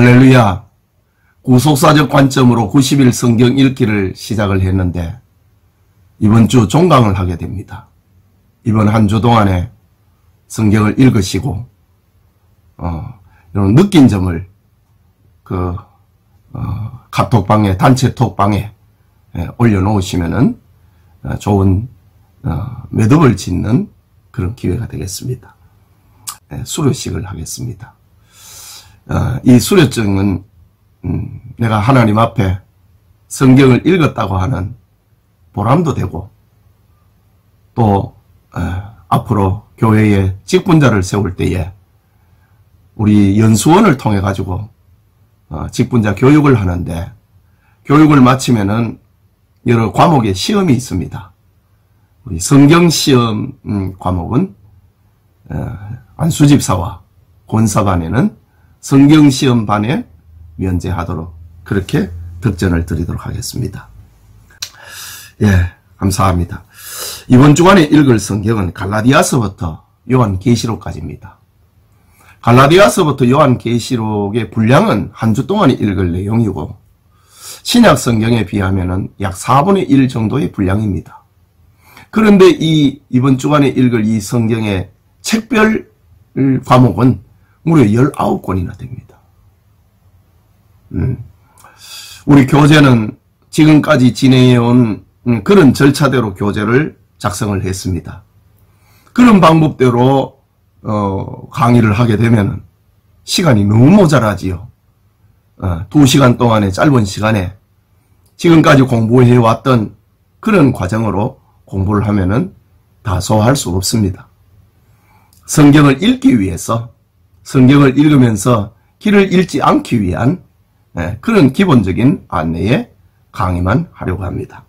할렐루야. 구속사적 관점으로 90일 성경 읽기를 시작을 했는데 이번 주 종강을 하게 됩니다. 이번 한 주 동안에 성경을 읽으시고 이런 느낀 점을 카톡방에, 단체 톡방에 올려놓으시면은 좋은 매듭을 짓는 그런 기회가 되겠습니다. 수료식을 하겠습니다. 이 수료증은 내가 하나님 앞에 성경을 읽었다고 하는 보람도 되고 또 앞으로 교회에 직분자를 세울 때에 우리 연수원을 통해 가지고 직분자 교육을 하는데 교육을 마치면은 여러 과목의 시험이 있습니다. 우리 성경시험 과목은 안수집사와 권사반에는 성경시험반에 면제하도록 그렇게 득전을 드리도록 하겠습니다. 예, 감사합니다. 이번 주간에 읽을 성경은 갈라디아서부터 요한계시록까지입니다. 갈라디아서부터 요한계시록의 분량은 한 주 동안에 읽을 내용이고 신약 성경에 비하면 약 4분의 1 정도의 분량입니다. 그런데 이번 주간에 읽을 이 성경의 책별 과목은 무려 19권이나 됩니다. 우리 교재는 지금까지 진행해온 그런 절차대로 교재를 작성을 했습니다. 그런 방법대로 강의를 하게 되면 시간이 너무 모자라지요. 2시간 동안의 짧은 시간에 지금까지 공부해왔던 그런 과정으로 공부를 하면은 다 소화할 수 없습니다. 성경을 읽기 위해서 성경을 읽으면서 길을 잃지 않기 위한 그런 기본적인 안내의 강의만 하려고 합니다.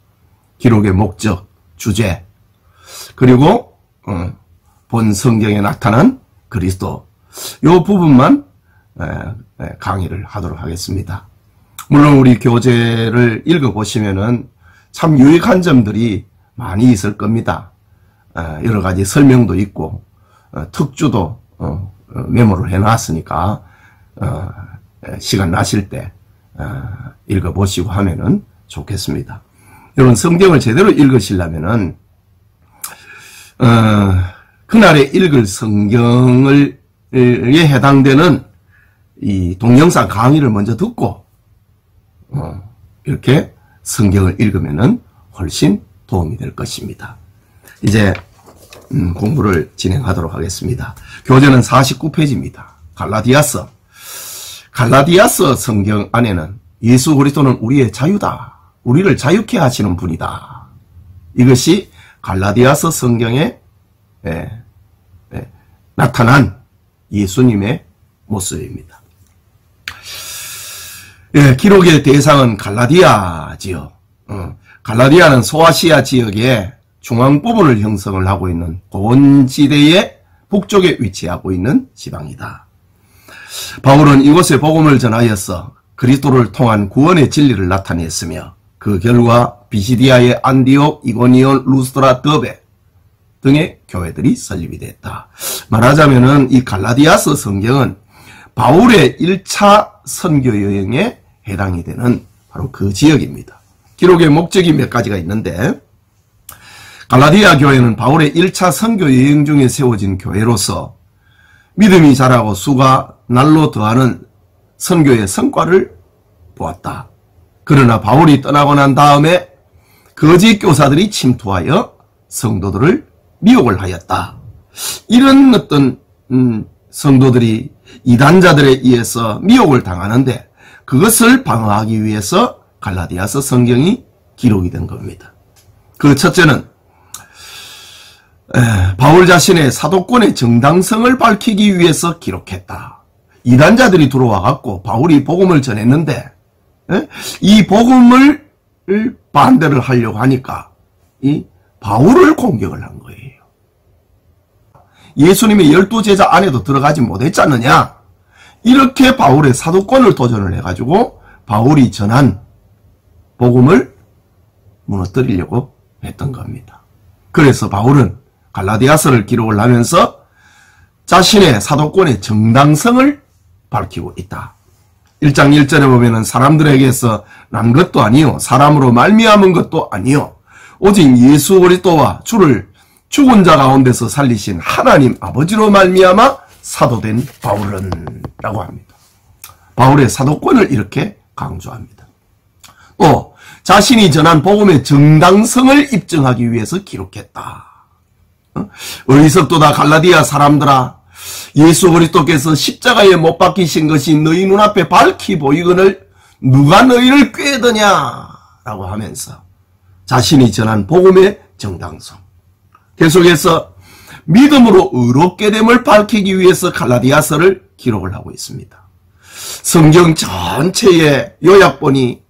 기록의 목적, 주제, 그리고 본 성경에 나타난 그리스도 이 부분만 강의를 하도록 하겠습니다. 물론 우리 교재를 읽어보시면은 참 유익한 점들이 많이 있을 겁니다. 여러 가지 설명도 있고 특주도 메모를 해놨으니까 시간 나실 때 읽어보시고 하면은 좋겠습니다. 여러분 성경을 제대로 읽으시려면은 그날에 읽을 성경에 해당되는 이 동영상 강의를 먼저 듣고 이렇게 성경을 읽으면은 훨씬 도움이 될 것입니다. 이제 공부를 진행하도록 하겠습니다. 교재는 49페이지입니다. 갈라디아서 성경 안에는 예수 그리스도는 우리의 자유다. 우리를 자유케 하시는 분이다. 이것이 갈라디아서 성경에 나타난 예수님의 모습입니다. 기록의 대상은 갈라디아지요. 갈라디아는 소아시아 지역의 중앙 부분을 형성을 하고 있는 고원지대의 북쪽에 위치하고 있는 지방이다. 바울은 이곳에 복음을 전하여서 그리스도를 통한 구원의 진리를 나타냈으며 그 결과 비시디아의 안디옥, 이고니온, 루스드라, 더베 등의 교회들이 설립이 됐다. 말하자면은 이 갈라디아서 성경은 바울의 1차 선교 여행에 해당이 되는 바로 그 지역입니다. 기록의 목적이 몇 가지가 있는데 갈라디아 교회는 바울의 1차 선교 여행 중에 세워진 교회로서 믿음이 자라고 수가 날로 더하는 선교의 성과를 보았다. 그러나 바울이 떠나고 난 다음에 거짓 교사들이 침투하여 성도들을 미혹을 하였다. 이런 어떤 성도들이 이단자들에 의해서 미혹을 당하는데 그것을 방어하기 위해서 갈라디아서 성경이 기록이 된 겁니다. 그 첫째는 바울 자신의 사도권의 정당성을 밝히기 위해서 기록했다. 이단자들이 들어와 갖고 바울이 복음을 전했는데 이 복음을 반대를 하려고 하니까 이 바울을 공격을 한 거예요. 예수님의 12제자 안에도 들어가지 못했지 않느냐. 이렇게 바울의 사도권을 도전을 해가지고 바울이 전한 복음을 무너뜨리려고 했던 겁니다. 그래서 바울은 갈라디아서를 기록을 하면서 자신의 사도권의 정당성을 밝히고 있다. 1장 1절에 보면은 사람들에게서 난 것도 아니요 사람으로 말미암은 것도 아니요 오직 예수 그리스도와 주를 죽은 자 가운데서 살리신 하나님 아버지로 말미암아 사도된 바울은 라고 합니다. 바울의 사도권을 이렇게 강조합니다. 또 자신이 전한 복음의 정당성을 입증하기 위해서 기록했다. 어리석도다 갈라디아 사람들아, 예수 그리스도께서 십자가에 못 박히신 것이 너희 눈앞에 밝히 보이거늘 누가 너희를 꾀더냐 라고 하면서 자신이 전한 복음의 정당성, 계속해서 믿음으로 의롭게 됨을 밝히기 위해서 갈라디아서를 기록을 하고 있습니다. 성경 전체의 요약본이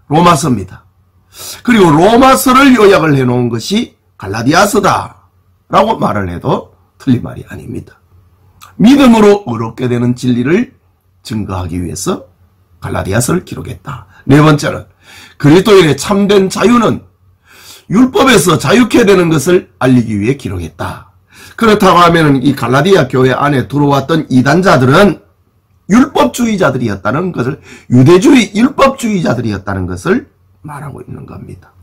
로마서입니다. 그리고 로마서를 요약을 해놓은 것이 갈라디아서다 라고 말을 해도 틀린 말이 아닙니다. 믿음으로 의롭게 되는 진리를 증거하기 위해서 갈라디아서를 기록했다. 네 번째는 그리스도인의 참된 자유는 율법에서 자유케 되는 것을 알리기 위해 기록했다. 그렇다고 하면 이 갈라디아 교회 안에 들어왔던 이단자들은 율법주의자들이었다는 것을, 유대주의 율법주의자들이었다는 것을 말하고 있는 겁니다.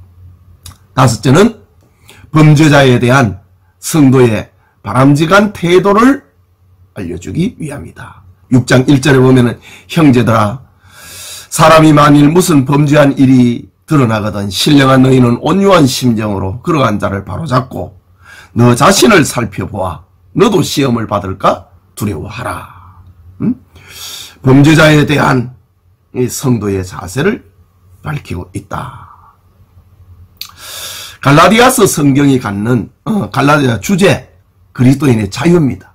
다섯째는 범죄자에 대한 성도의 바람직한 태도를 알려주기 위함이다. 6장 1절에 보면은 형제들아, 사람이 만일 무슨 범죄한 일이 드러나거든 신령한 너희는 온유한 심정으로 그러한 자를 바로잡고 너 자신을 살펴보아 너도 시험을 받을까 두려워하라. 범죄자에 대한 이 성도의 자세를 밝히고 있다. 갈라디아서 성경이 갖는 갈라디아 주제, 그리스도인의 자유입니다.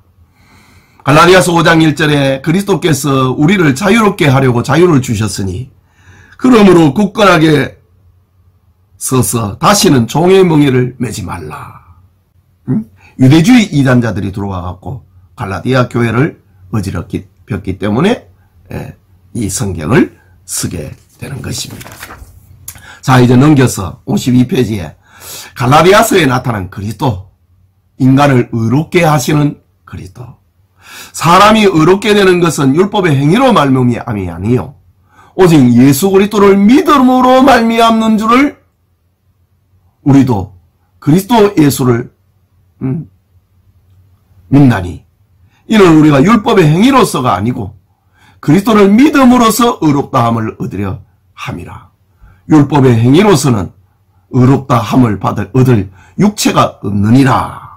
갈라디아서 5장 1절에 그리스도께서 우리를 자유롭게 하려고 자유를 주셨으니 그러므로 굳건하게 서서 다시는 종의 멍에를 매지 말라. 유대주의 이단자들이 들어와갖고 갈라디아 교회를 어지럽혔기 때문에 이 성경을 쓰게 되는 것입니다. 자, 이제 넘겨서 52페이지에 갈라디아서에 나타난 그리스도, 인간을 의롭게 하시는 그리스도. 사람이 의롭게 되는 것은 율법의 행위로 말미암이 아니요 오직 예수 그리스도를 믿음으로 말미암는 줄을 우리도 그리스도 예수를 믿나니 이는 우리가 율법의 행위로서가 아니고 그리스도를 믿음으로써 의롭다함을 얻으려 함이라. 율법의 행위로서는 의롭다함을 얻을 육체가 없느니라.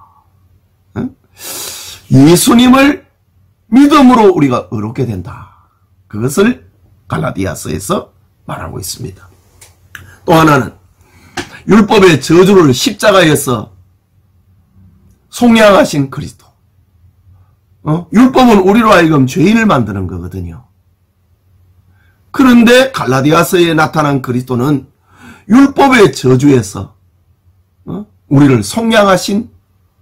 예수님을 믿음으로 우리가 의롭게 된다. 그것을 갈라디아서에서 말하고 있습니다. 또 하나는 율법의 저주를 십자가에서 속량하신 그리스도. 율법은 우리로 하여금 죄인을 만드는 거거든요. 그런데 갈라디아서에 나타난 그리스도는 율법의 저주에서 우리를 속량하신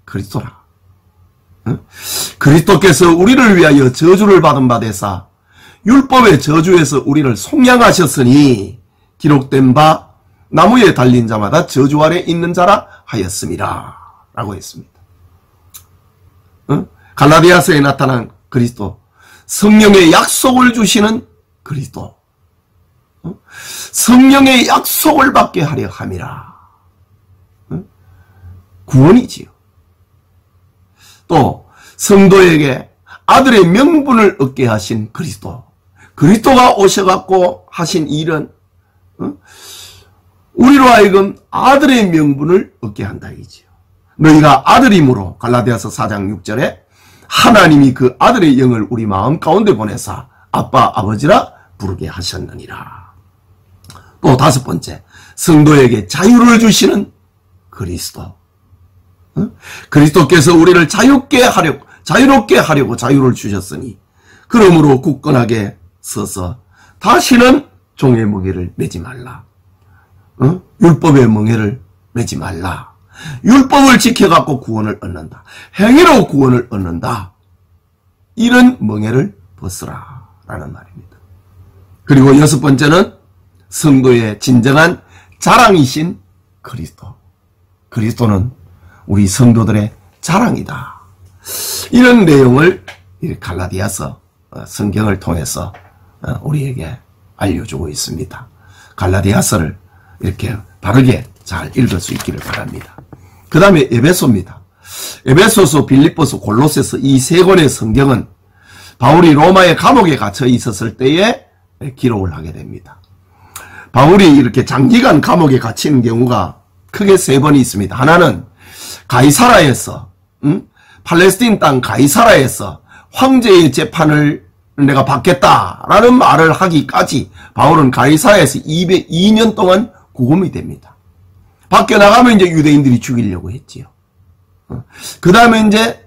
그리스도라. 그리스도께서 우리를 위하여 저주를 받은 바 되사 율법의 저주에서 우리를 속량하셨으니 기록된 바 나무에 달린 자마다 저주 아래 있는 자라 하였음이라 라고 했습니다. 갈라디아서에 나타난 그리스도, 성령의 약속을 주시는 그리스도, 성령의 약속을 받게 하려 함이라. 구원이지요. 또 성도에게 아들의 명분을 얻게 하신 그리스도, 그리스도가 오셔갖고 하신 일은 우리로 하여금 아들의 명분을 얻게 한다 이지요. 너희가 아들이므로 갈라디아서 4장 6절에 하나님이 그 아들의 영을 우리 마음 가운데 보내사 아빠 아버지라 부르게 하셨느니라. 또 다섯 번째, 성도에게 자유를 주시는 그리스도. 그리스도께서 우리를 자유롭게 하려고 자유를 주셨으니 그러므로 굳건하게 서서 다시는 종의 멍에를 매지 말라. 율법의 멍에를 매지 말라. 율법을 지켜갖고 구원을 얻는다. 행위로 구원을 얻는다. 이런 멍에를 벗으라 라는 말입니다. 그리고 여섯 번째는 성도의 진정한 자랑이신 그리스도. 그리스도는 우리 성도들의 자랑이다. 이런 내용을 갈라디아서 성경을 통해서 우리에게 알려주고 있습니다. 갈라디아서를 이렇게 바르게 잘 읽을 수 있기를 바랍니다. 그 다음에 에베소입니다. 에베소서, 빌립보서, 골로새서 이 세 권의 성경은 바울이 로마의 감옥에 갇혀 있었을 때에 기록을 하게 됩니다. 바울이 이렇게 장기간 감옥에 갇히는 경우가 크게 세 번이 있습니다. 하나는 가이사라에서 팔레스틴 땅 가이사라에서 황제의 재판을 내가 받겠다라는 말을 하기까지 바울은 가이사라에서 202년 동안 구금이 됩니다. 밖에 나가면 이제 유대인들이 죽이려고 했지요. 그 다음에 이제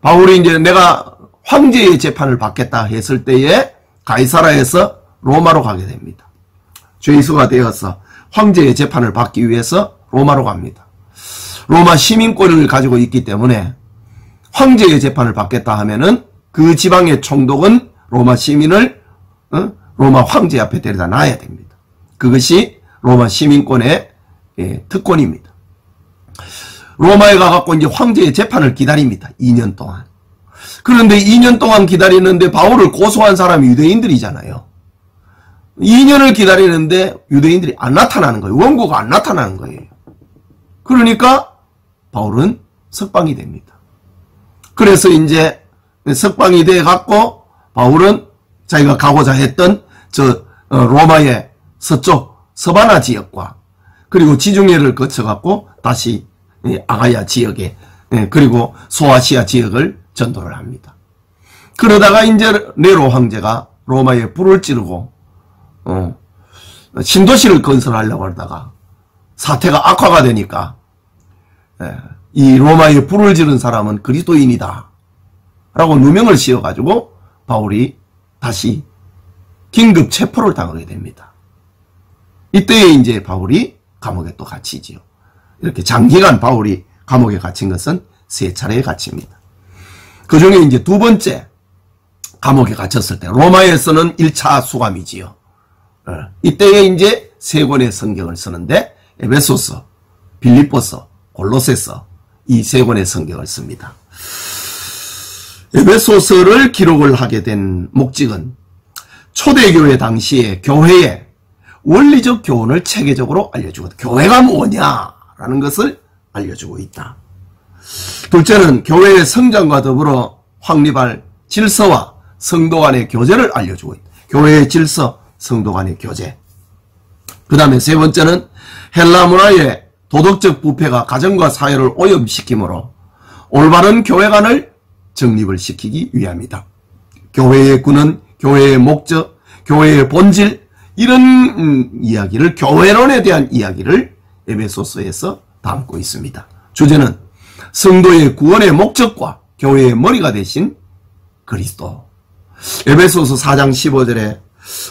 바울이 이제 내가 황제의 재판을 받겠다 했을 때에 가이사라에서 로마로 가게 됩니다. 죄수가 되어서 황제의 재판을 받기 위해서 로마로 갑니다. 로마 시민권을 가지고 있기 때문에 황제의 재판을 받겠다 하면은 그 지방의 총독은 로마 시민을 로마 황제 앞에 데려다 놔야 됩니다. 그것이 로마 시민권의 특권입니다. 로마에 가갖고 이제 황제의 재판을 기다립니다. 2년 동안. 그런데 2년 동안 기다리는데 바울을 고소한 사람이 유대인들이잖아요. 2년을 기다리는데 유대인들이 안 나타나는 거예요. 원고가 안 나타나는 거예요. 그러니까 바울은 석방이 됩니다. 그래서 이제 석방이 돼 갖고 바울은 자기가 가고자 했던 로마의 서쪽 서바나 지역과 그리고 지중해를 거쳐 갖고 다시 아가야 지역에 그리고 소아시아 지역을 전도를 합니다. 그러다가 이제 네로 황제가 로마에 불을 지르고 신도시를 건설하려고 하다가 사태가 악화가 되니까 이 로마에 불을 지른 사람은 그리스도인이다 라고 누명을 씌워가지고 바울이 다시 긴급 체포를 당하게 됩니다. 이때에 이제 바울이 감옥에 또 갇히지요. 이렇게 장기간 바울이 감옥에 갇힌 것은 3차례에 갇힙니다. 그 중에 이제 두 번째 감옥에 갇혔을 때 로마에서는 1차 수감이지요. 이때에 이제 3권의 성경을 쓰는데 에베소서, 빌립보서, 골로새서 이 3권의 성경을 씁니다. 에베소서를 기록을 하게 된 목적은 초대교회 당시에 교회의 원리적 교훈을 체계적으로 알려주고 교회가 뭐냐라는 것을 알려주고 있다. 둘째는 교회의 성장과 더불어 확립할 질서와 성도 간의 교제를 알려주고 있다. 교회의 질서, 성도 간의 교제. 그 다음에 세 번째는 헬라 문화의 도덕적 부패가 가정과 사회를 오염시키므로 올바른 교회관을 정립을 시키기 위함이다. 교회의 군은 교회의 목적, 교회의 본질 이런 이야기를 교회론에 대한 이야기를 에베소서에서 담고 있습니다. 주제는 성도의 구원의 목적과 교회의 머리가 되신 그리스도. 에베소서 4장 15절에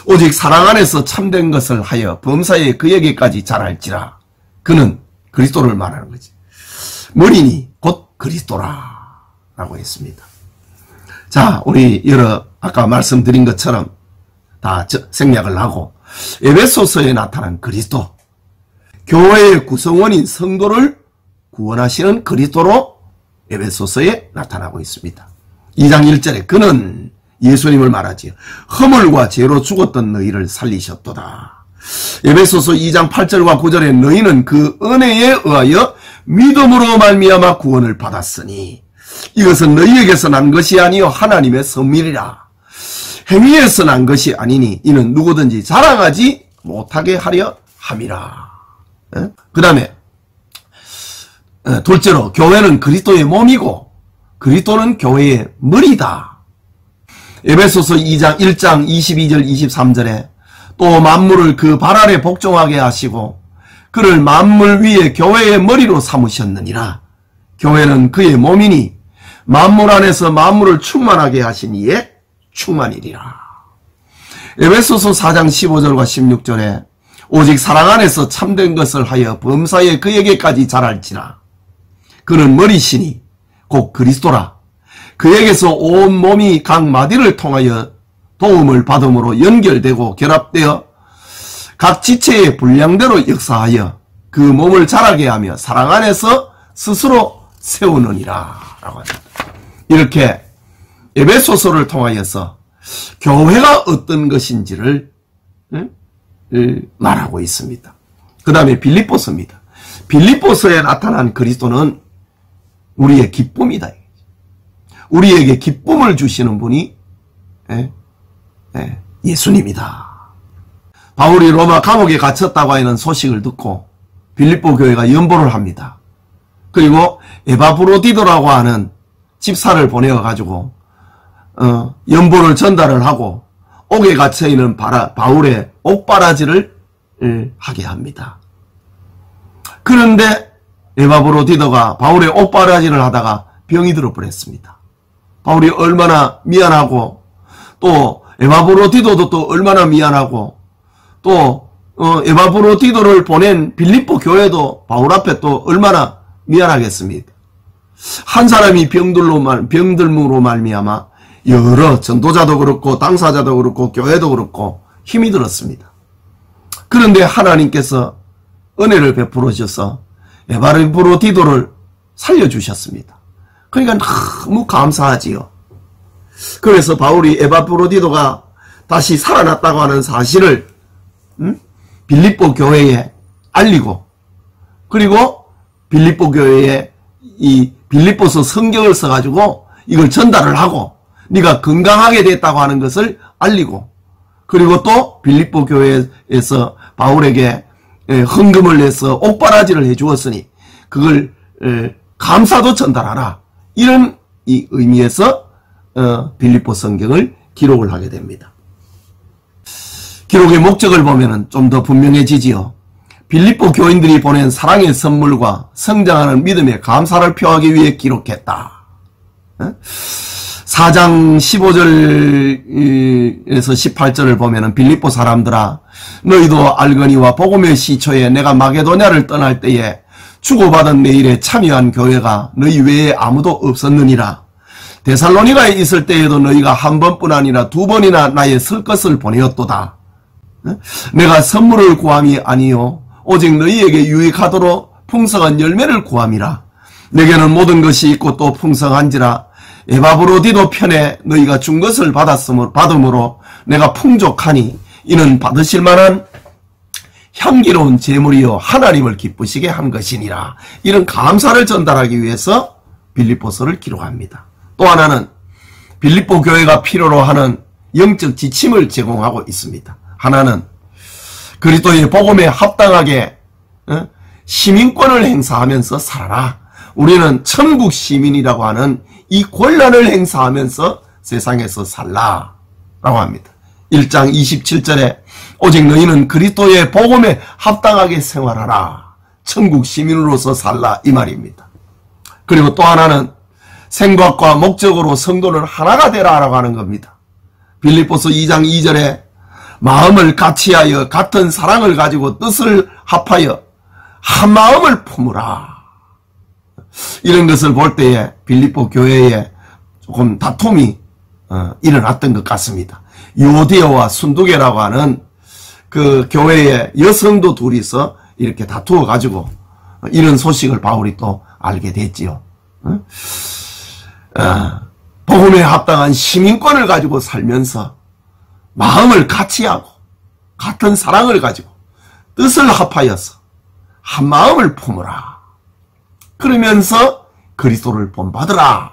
오직 사랑 안에서 참된 것을 하여 범사에 그에게까지 자랄지라. 그는 그리스도를 말하는 거지. 머리니 곧 그리스도라 라고 했습니다. 자, 우리 아까 말씀드린 것처럼 다 생략을 하고 에베소서에 나타난 그리스도, 교회의 구성원인 성도를 구원하시는 그리스도로 에베소서에 나타나고 있습니다. 2장 1절에 그는 예수님을 말하지요. 허물과 죄로 죽었던 너희를 살리셨도다. 에베소서 2장 8절과 9절에 너희는 그 은혜에 의하여 믿음으로 말미암아 구원을 받았으니 이것은 너희에게서 난 것이 아니요 하나님의 선물이라. 행위에서 난 것이 아니니 이는 누구든지 자랑하지 못하게 하려 함이라. 그 다음에 둘째로 교회는 그리스도의 몸이고 그리스도는 교회의 머리다. 에베소서 2장 1장 22절 23절에 또 만물을 그 발 아래 복종하게 하시고 그를 만물 위에 교회의 머리로 삼으셨느니라. 교회는 그의 몸이니 만물 안에서 만물을 충만하게 하신 이의 충만이리라. 에베소서 4장 15절과 16절에 오직 사랑 안에서 참된 것을 하여 범사에 그에게까지 자랄지라. 그는 머리시니 곧 그리스도라. 그에게서 온 몸이 각 마디를 통하여 도움을 받음으로 연결되고 결합되어 각 지체의 분량대로 역사하여 그 몸을 자라게 하며 사랑 안에서 스스로 세우느니라 라고 합니다. 이렇게 에베소서를 통하여서 교회가 어떤 것인지를 말하고 있습니다. 그 다음에 빌립보서입니다. 빌립보서에 나타난 그리스도는 우리의 기쁨이다. 우리에게 기쁨을 주시는 분이 예수님이다. 바울이 로마 감옥에 갇혔다고 하는 소식을 듣고 빌립보 교회가 연보를 합니다. 그리고 에바브로디도라고 하는 집사를 보내어가지고 연보를 전달을 하고 옥에 갇혀있는 바울의 옥바라지를 하게 합니다. 그런데 에바브로디도가 바울의 옥바라지를 하다가 병이 들어버렸습니다. 바울이 얼마나 미안하고 또 에바브로디도도 또 얼마나 미안하고 또 에바브로디도를 보낸 빌립보 교회도 바울 앞에 또 얼마나 미안하겠습니까? 한 사람이 병들므로 말미암아 여러 전도자도 그렇고 당사자도 그렇고 교회도 그렇고 힘이 들었습니다. 그런데 하나님께서 은혜를 베풀어 주셔서 에바브로디도를 살려주셨습니다. 그러니까 너무 감사하지요. 그래서 바울이 에바브로디도가 다시 살아났다고 하는 사실을 빌립보 교회에 알리고 그리고 빌립보 교회에 이 빌립보서 성경을 써가지고 이걸 전달을 하고 네가 건강하게 됐다고 하는 것을 알리고 그리고 또 빌립보 교회에서 바울에게 헌금을 내서 옥바라지를 해주었으니 그걸 감사도 전달하라. 이런 이 의미에서 빌립보 성경을 기록을 하게 됩니다. 기록의 목적을 보면 좀 더 분명해지지요. 빌립보 교인들이 보낸 사랑의 선물과 성장하는 믿음의 감사를 표하기 위해 기록했다. 4장 15절에서 18절을 보면 빌립보 사람들아 너희도 알거니와 복음의 시초에 내가 마게도냐를 떠날 때에 주고받은 내 일에 참여한 교회가 너희 외에 아무도 없었느니라. 데살로니가에 있을 때에도 너희가 한 번뿐 아니라 두 번이나 나의 쓸 것을 보내었도다. 내가 선물을 구함이 아니요 오직 너희에게 유익하도록 풍성한 열매를 구함이라. 내게는 모든 것이 있고 또 풍성한지라. 에바브로디도 편에 너희가 준 것을 받음으로 내가 풍족하니 이는 받으실 만한 향기로운 제물이요 하나님을 기쁘시게 한 것이니라. 이런 감사를 전달하기 위해서 빌립보서를 기록합니다. 또 하나는 빌립보 교회가 필요로 하는 영적 지침을 제공하고 있습니다. 하나는 그리스도의 복음에 합당하게 시민권을 행사하면서 살아라. 우리는 천국 시민이라고 하는 이 권한을 행사하면서 세상에서 살라 라고 합니다. 1장 27절에 오직 너희는 그리스도의 복음에 합당하게 생활하라. 천국 시민으로서 살라 이 말입니다. 그리고 또 하나는 생각과 목적으로 성도는 하나가 되라 라고 하는 겁니다. 빌립보서 2장 2절에 마음을 같이하여 같은 사랑을 가지고 뜻을 합하여 한 마음을 품으라. 이런 것을 볼 때에 빌립보 교회에 조금 다툼이 일어났던 것 같습니다. 요디오와 순두계라고 하는 그 교회의 여성도 둘이서 이렇게 다투어 가지고 이런 소식을 바울이 또 알게 됐지요. 복음에 합당한 시민권을 가지고 살면서 마음을 같이하고 같은 사랑을 가지고 뜻을 합하여서 한 마음을 품으라. 그러면서 그리스도를 본받으라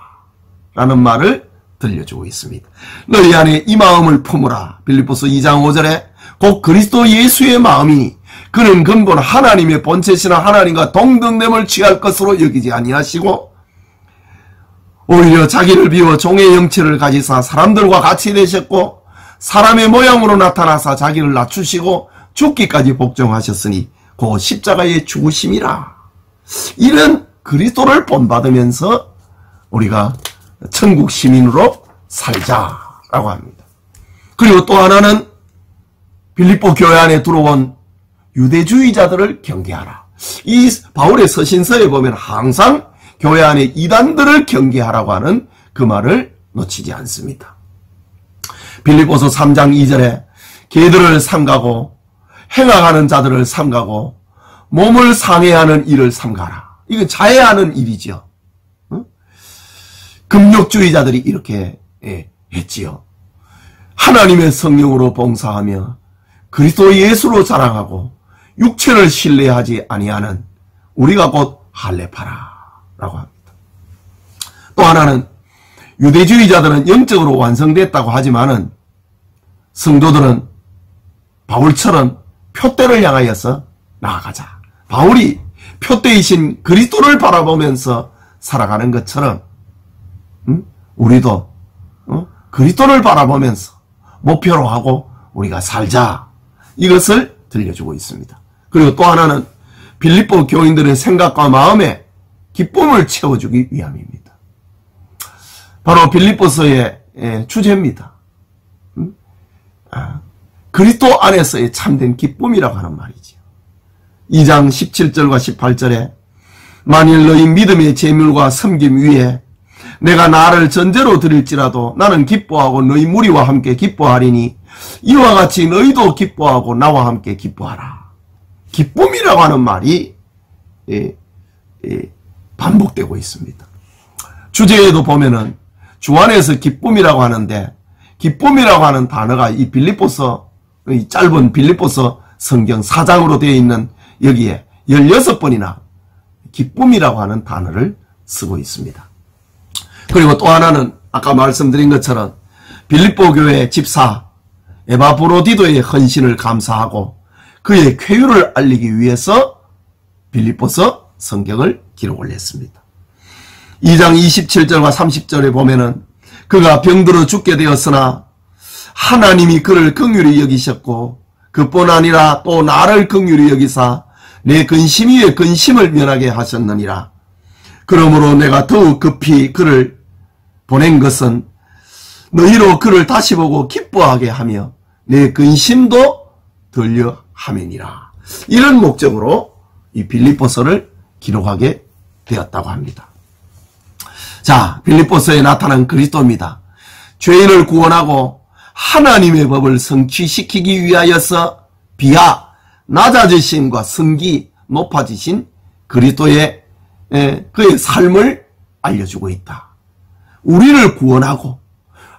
라는 말을 들려주고 있습니다. 너희 안에 이 마음을 품으라. 빌립보서 2장 5절에 곧 그리스도 예수의 마음이니 그는 근본 하나님의 본체시나 하나님과 동등됨을 취할 것으로 여기지 아니하시고 오히려 자기를 비워 종의 형체를 가지사 사람들과 같이 되셨고 사람의 모양으로 나타나사 자기를 낮추시고 죽기까지 복종하셨으니 그 십자가의 죽으심이라. 이런 그리스도를 본받으면서 우리가 천국 시민으로 살자라고 합니다. 그리고 또 하나는 빌립보 교회 안에 들어온 유대주의자들을 경계하라. 이 바울의 서신서에 보면 항상 교회 안에 이단들을 경계하라고 하는 그 말을 놓치지 않습니다. 빌립보서 3장 2절에 개들을 삼가고 행악하는 자들을 삼가고 몸을 상해하는 일을 삼가라. 이건 자해하는 일이죠. 금욕주의자들이 이렇게 했지요. 하나님의 성령으로 봉사하며 그리스도 예수로 자랑하고 육체를 신뢰하지 아니하는 우리가 곧 할례파라라고 합니다. 또 하나는 유대주의자들은 영적으로 완성됐다고 하지만은 성도들은 바울처럼 표대를 향하여서 나아가자. 바울이 표대이신 그리스도를 바라보면서 살아가는 것처럼 우리도 그리스도를 바라보면서 목표로 하고 우리가 살자. 이것을 들려주고 있습니다. 그리고 또 하나는 빌립보 교인들의 생각과 마음에 기쁨을 채워주기 위함입니다. 바로 빌립보서의 주제입니다. 그리스도 안에서의 참된 기쁨이라고 하는 말이죠. 2장 17절과 18절에 만일 너희 믿음의 재물과 섬김 위에 내가 나를 전제로 드릴지라도 나는 기뻐하고 너희 무리와 함께 기뻐하리니 이와 같이 너희도 기뻐하고 나와 함께 기뻐하라. 기쁨이라고 하는 말이 반복되고 있습니다. 주제에도 보면은 주 안에서 기쁨이라고 하는데 기쁨이라고 하는 단어가 이 빌립보서 이 짧은 빌립보서 성경 4장으로 되어 있는 여기에 16번이나 기쁨이라고 하는 단어를 쓰고 있습니다. 그리고 또 하나는 아까 말씀드린 것처럼 빌립보 교회 집사 에바브로디도의 헌신을 감사하고 그의 쾌유를 알리기 위해서 빌립보서 성경을 기록을 했습니다. 2장 27절과 30절에 보면은 그가 병들어 죽게 되었으나 하나님이 그를 긍휼히 여기셨고 그뿐 아니라 또 나를 긍휼히 여기사 내 근심 위에 근심을 면하게 하셨느니라. 그러므로 내가 더욱 급히 그를 보낸 것은 너희로 그를 다시 보고 기뻐하게 하며 내 근심도 덜려 함이니라. 이런 목적으로 이 빌립보서를 기록하게 되었다고 합니다. 자, 빌립보서에 나타난 그리스도입니다. 죄인을 구원하고 하나님의 법을 성취시키기 위하여서 비하, 낮아지심과 성기, 높아지신 그리스도의 그의 삶을 알려주고 있다. 우리를 구원하고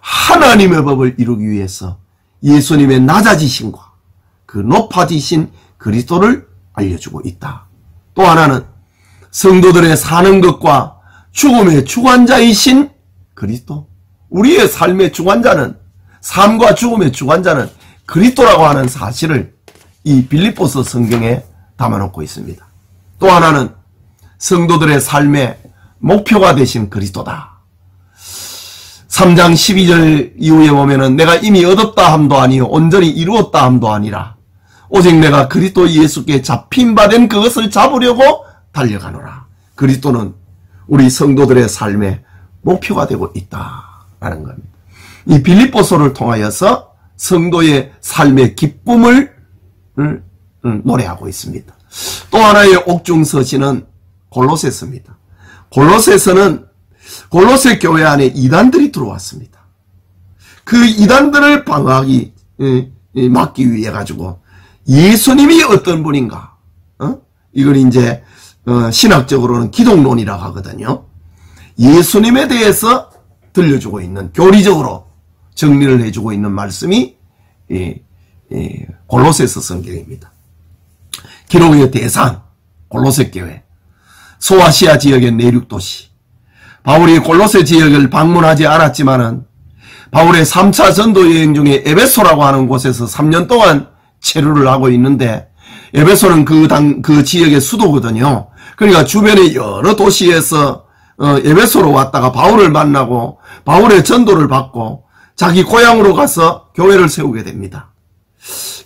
하나님의 법을 이루기 위해서 예수님의 낮아지심과 그 높아지신 그리스도를 알려주고 있다. 또 하나는 성도들의 사는 것과 죽음의 주관자이신 그리스도. 우리의 삶의 주관자는, 삶과 죽음의 주관자는 그리스도라고 하는 사실을 이 빌립보서 성경에 담아놓고 있습니다. 또 하나는 성도들의 삶의 목표가 되신 그리스도다. 3장 12절 이후에 보면은 내가 이미 얻었다 함도 아니요 온전히 이루었다 함도 아니라 오직 내가 그리스도 예수께 잡힌 바 된 그것을 잡으려고 달려가노라. 그리스도는 우리 성도들의 삶의 목표가 되고 있다라는 겁니다. 이 빌립보서를 통하여서 성도의 삶의 기쁨을 노래하고 있습니다. 또 하나의 옥중서신은 골로새서입니다. 골로새서는 골로새 교회 안에 이단들이 들어왔습니다. 그 이단들을 방어하기 막기 위해 가지고 예수님이 어떤 분인가? 이걸 이제 신학적으로는 기독론이라고 하거든요. 예수님에 대해서 들려주고 있는, 교리적으로 정리를 해주고 있는 말씀이 골로새서 성경입니다. 기록의 대상 골로새 교회, 소아시아 지역의 내륙도시. 바울이 골로새 지역을 방문하지 않았지만은 바울의 3차 전도 여행 중에 에베소라고 하는 곳에서 3년 동안 체류를 하고 있는데, 에베소는 그 지역의 수도거든요. 그러니까 주변의 여러 도시에서 에베소로 왔다가 바울을 만나고 바울의 전도를 받고 자기 고향으로 가서 교회를 세우게 됩니다.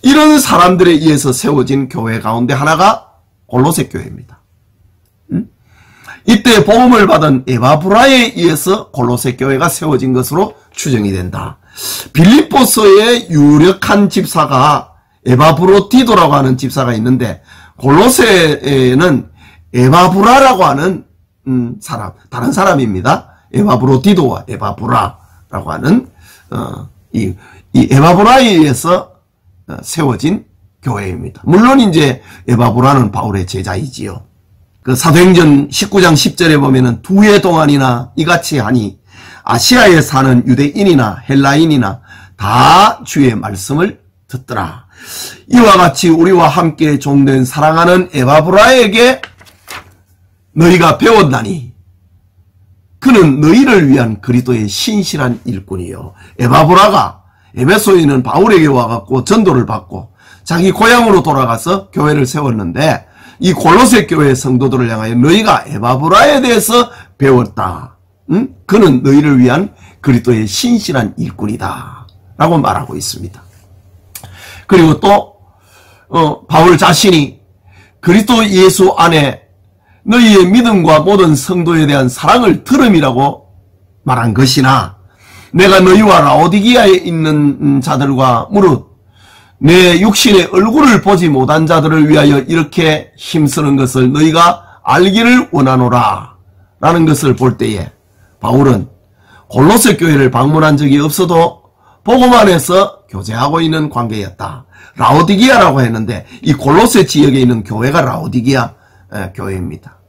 이런 사람들에 의해서 세워진 교회 가운데 하나가 골로새 교회입니다. 이때 복음을 받은 에바브라에 의해서 골로새 교회가 세워진 것으로 추정이 된다. 빌립보서의 유력한 집사가 에바브로디도라고 하는 집사가 있는데, 골로새에는 에바브라라고 하는 사람, 다른 사람입니다. 에바브로디도와 에바브라라고 하는 이 에바브라에 의해서 세워진 교회입니다. 물론 이제 에바브라는 바울의 제자이지요. 그 사도행전 19장 10절에 보면은 2해 동안이나 이같이 하니 아시아에 사는 유대인이나 헬라인이나 다 주의 말씀을 듣더라. 이와 같이 우리와 함께 종된 사랑하는 에바브라에게 너희가 배웠나니 그는 너희를 위한 그리스도의 신실한 일꾼이요. 에바브라가 에베소에 있는 바울에게 와갖고 전도를 받고 자기 고향으로 돌아가서 교회를 세웠는데 이 골로새 교회 성도들을 향하여 너희가 에바브라에 대해서 배웠다. 그는 너희를 위한 그리스도의 신실한 일꾼이다. 라고 말하고 있습니다. 그리고 또 바울 자신이 그리스도 예수 안에 너희의 믿음과 모든 성도에 대한 사랑을 들음이라고 말한 것이나 내가 너희와 라오디기아에 있는 자들과 무릇 내 육신의 얼굴을 보지 못한 자들을 위하여 이렇게 힘쓰는 것을 너희가 알기를 원하노라 라는 것을 볼 때에 바울은 골로새 교회를 방문한 적이 없어도 복음 안에서 교제하고 있는 관계였다. 라오디기아라고 했는데 이 골로새 지역에 있는 교회가 라오디기아 교회입니다.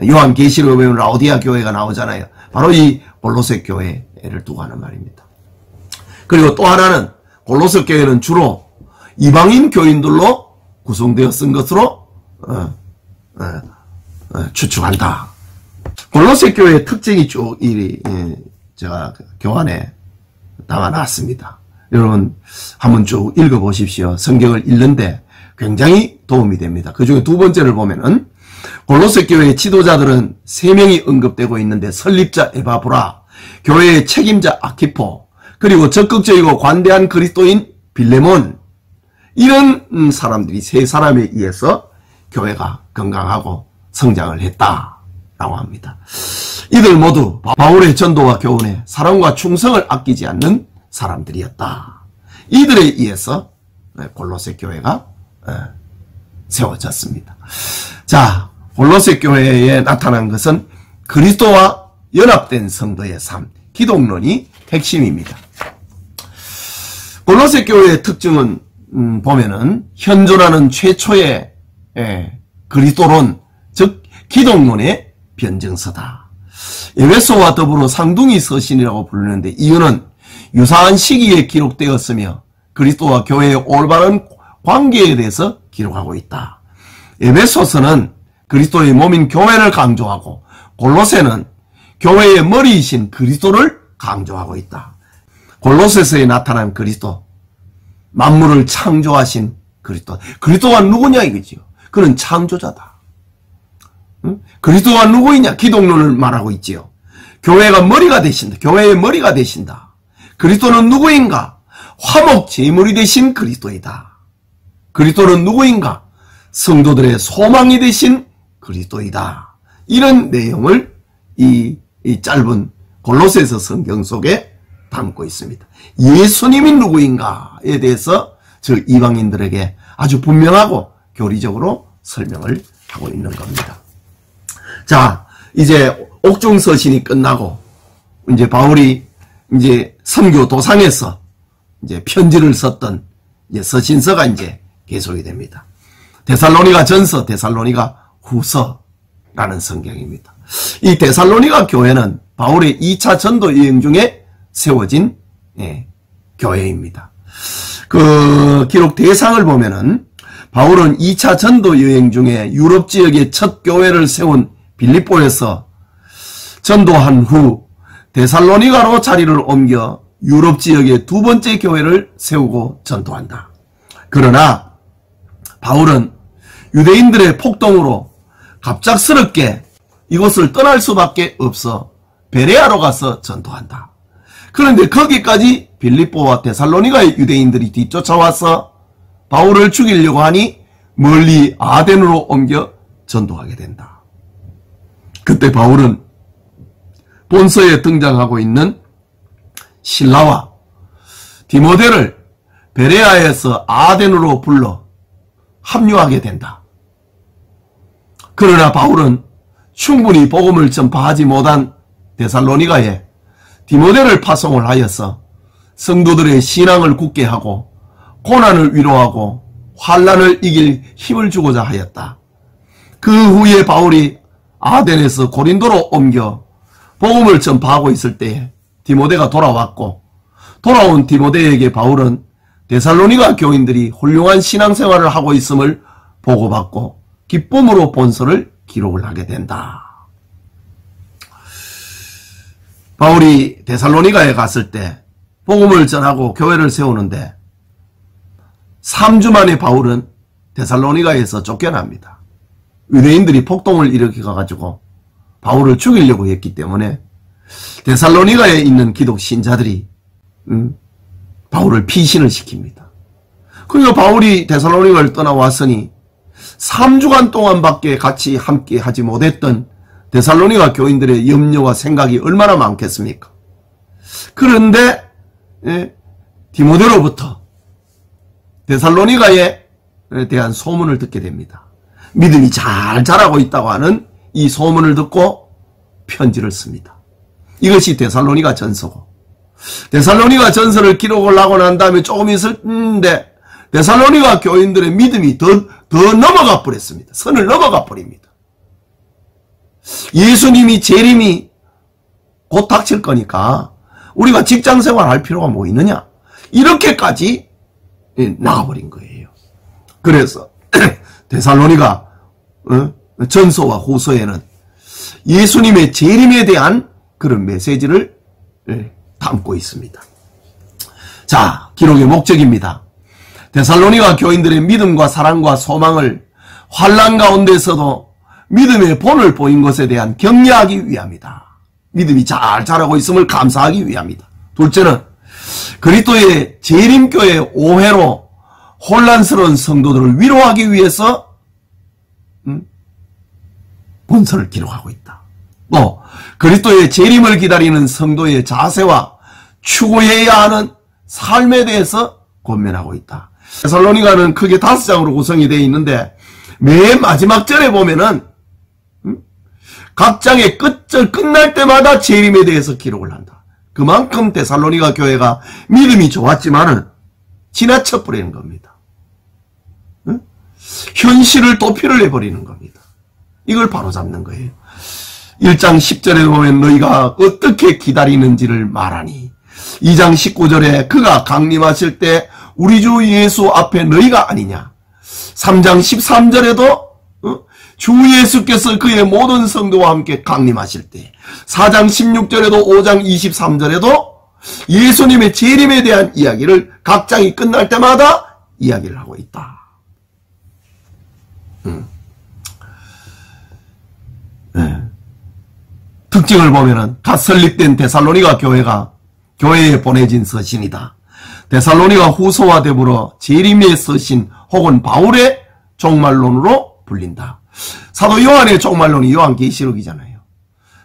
요한계시록에 보면 라오디아 교회가 나오잖아요. 바로 이 골로새 교회를 두고 하는 말입니다. 그리고 또 하나는 골로새 교회는 주로 이방인 교인들로 구성되었은 것으로 추측한다. 골로새 교회의 특징이 쭉 제가 교환에 담아놨습니다. 여러분 한번 쭉 읽어보십시오. 성경을 읽는데 굉장히 도움이 됩니다. 그 중에 두 번째를 보면은 골로새 교회의 지도자들은 3명이 언급되고 있는데 설립자 에바브라, 교회의 책임자 아키포, 그리고 적극적이고 관대한 그리스도인 빌레몬, 이런 사람들이 3사람에 의해서 교회가 건강하고 성장을 했다라고 합니다. 이들 모두 바울의 전도와 교훈에 사랑과 충성을 아끼지 않는 사람들이었다. 이들에 의해서 골로새 교회가 세워졌습니다. 자, 골로새 교회에 나타난 것은 그리스도와 연합된 성도의 삶, 기독론이 핵심입니다. 골로새 교회의 특징은 보면은 현존하는 최초의 그리스도론, 즉 기독론의 변증서다. 에베소와 더불어 상둥이 서신이라고 부르는데 이유는 유사한 시기에 기록되었으며 그리스도와 교회의 올바른 관계에 대해서 기록하고 있다. 에베소서는 그리스도의 몸인 교회를 강조하고 골로새는 교회의 머리이신 그리스도를 강조하고 있다. 골로새서에 나타난 그리스도, 만물을 창조하신 그리스도. 그리스도가 누구냐 이거지요. 그는 창조자다. 그리스도가 누구이냐? 기독론을 말하고 있지요. 교회가 머리가 되신다. 교회의 머리가 되신다. 그리스도는 누구인가? 화목 제물이 되신 그리스도이다. 그리스도는 누구인가? 성도들의 소망이 되신 그리스도이다. 이런 내용을 이 짧은 골로새서 성경 속에 담고 있습니다. 예수님이 누구인가에 대해서 저 이방인들에게 아주 분명하고 교리적으로 설명을 하고 있는 겁니다. 자, 이제 옥중서신이 끝나고 이제 바울이 이제 선교 도상에서 이제 편지를 썼던 이제 서신서가 이제 계속이 됩니다. 데살로니가 전서, 데살로니가 후서라는 성경입니다. 이 데살로니가 교회는 바울의 2차 전도 여행 중에 세워진 교회입니다. 그 기록 대상을 보면은 바울은 2차 전도 여행 중에 유럽 지역의 첫 교회를 세운 빌립보에서 전도한 후 데살로니가로 자리를 옮겨 유럽 지역의 두 번째 교회를 세우고 전도한다. 그러나 바울은 유대인들의 폭동으로 갑작스럽게 이곳을 떠날 수밖에 없어 베레아로 가서 전도한다. 그런데 거기까지 빌립보와 데살로니가의 유대인들이 뒤쫓아와서 바울을 죽이려고 하니 멀리 아덴으로 옮겨 전도하게 된다. 그때 바울은 본서에 등장하고 있는 실라와 디모데를 베레아에서 아덴으로 불러 합류하게 된다. 그러나 바울은 충분히 복음을 전파하지 못한 데살로니가에 디모데를 파송을 하여서 성도들의 신앙을 굳게 하고 고난을 위로하고 환난을 이길 힘을 주고자 하였다. 그 후에 바울이 아덴에서 고린도로 옮겨 복음을 전파하고 있을 때에 디모데가 돌아왔고 돌아온 디모데에게 바울은 데살로니가 교인들이 훌륭한 신앙생활을 하고 있음을 보고받고 기쁨으로 본서를 기록을 하게 된다. 바울이 데살로니가에 갔을 때 복음을 전하고 교회를 세우는데 3주 만에 바울은 데살로니가에서 쫓겨납니다. 유대인들이 폭동을 일으켜가지고 바울을 죽이려고 했기 때문에 데살로니가에 있는 기독 신자들이 바울을 피신을 시킵니다. 그리고 바울이 데살로니가를 떠나왔으니 3주간 동안밖에 같이 함께 하지 못했던 데살로니가 교인들의 염려와 생각이 얼마나 많겠습니까? 그런데 디모데로부터 데살로니가에 대한 소문을 듣게 됩니다. 믿음이 잘 자라고 있다고 하는 이 소문을 듣고 편지를 씁니다. 이것이 데살로니가 전서고, 데살로니가 전서를 기록을 하고 난 다음에 조금 있었는데 데살로니가 교인들의 믿음이 더 넘어가 버렸습니다. 선을 넘어가 버립니다. 예수님이 재림이 곧 닥칠 거니까 우리가 직장생활 할 필요가 뭐 있느냐, 이렇게까지 나가버린 거예요. 그래서 데살로니가 전서와 후서에는 예수님의 재림에 대한 그런 메시지를 담고 있습니다. 자, 기록의 목적입니다. 데살로니가 교인들의 믿음과 사랑과 소망을 환난 가운데서도 믿음의 본을 보인 것에 대한 격려하기 위함이다. 믿음이 잘 자라고 있음을 감사하기 위함이다. 둘째는 그리스도의 재림교의 오해로 혼란스러운 성도들을 위로하기 위해서 본서를 기록하고 있다. 또 그리스도의 재림을 기다리는 성도의 자세와 추구해야 하는 삶에 대해서 권면하고 있다. 데살로니가는 크게 5장으로 구성이 되어 있는데 맨 마지막 절에 보면은 각 장의 끝절 끝날 때마다 재림에 대해서 기록을 한다. 그만큼 데살로니가 교회가 믿음이 좋았지만은 지나쳐 버리는 겁니다. 현실을 도피를 해버리는 겁니다. 이걸 바로잡는 거예요. 1장 10절에 보면 너희가 어떻게 기다리는지를 말하니, 2장 19절에 그가 강림하실 때 우리 주 예수 앞에 너희가 아니냐, 3장 13절에도 주 예수께서 그의 모든 성도와 함께 강림하실 때, 4장 16절에도 5장 23절에도 예수님의 재림에 대한 이야기를 각 장이 끝날 때마다 이야기를 하고 있다. 특징을 보면은 갓 설립된 데살로니가 교회에 보내진 서신이다. 데살로니가 후서와 더불어 재림의 서신 혹은 바울의 종말론으로 불린다. 사도 요한의 종말론이 요한계시록이잖아요.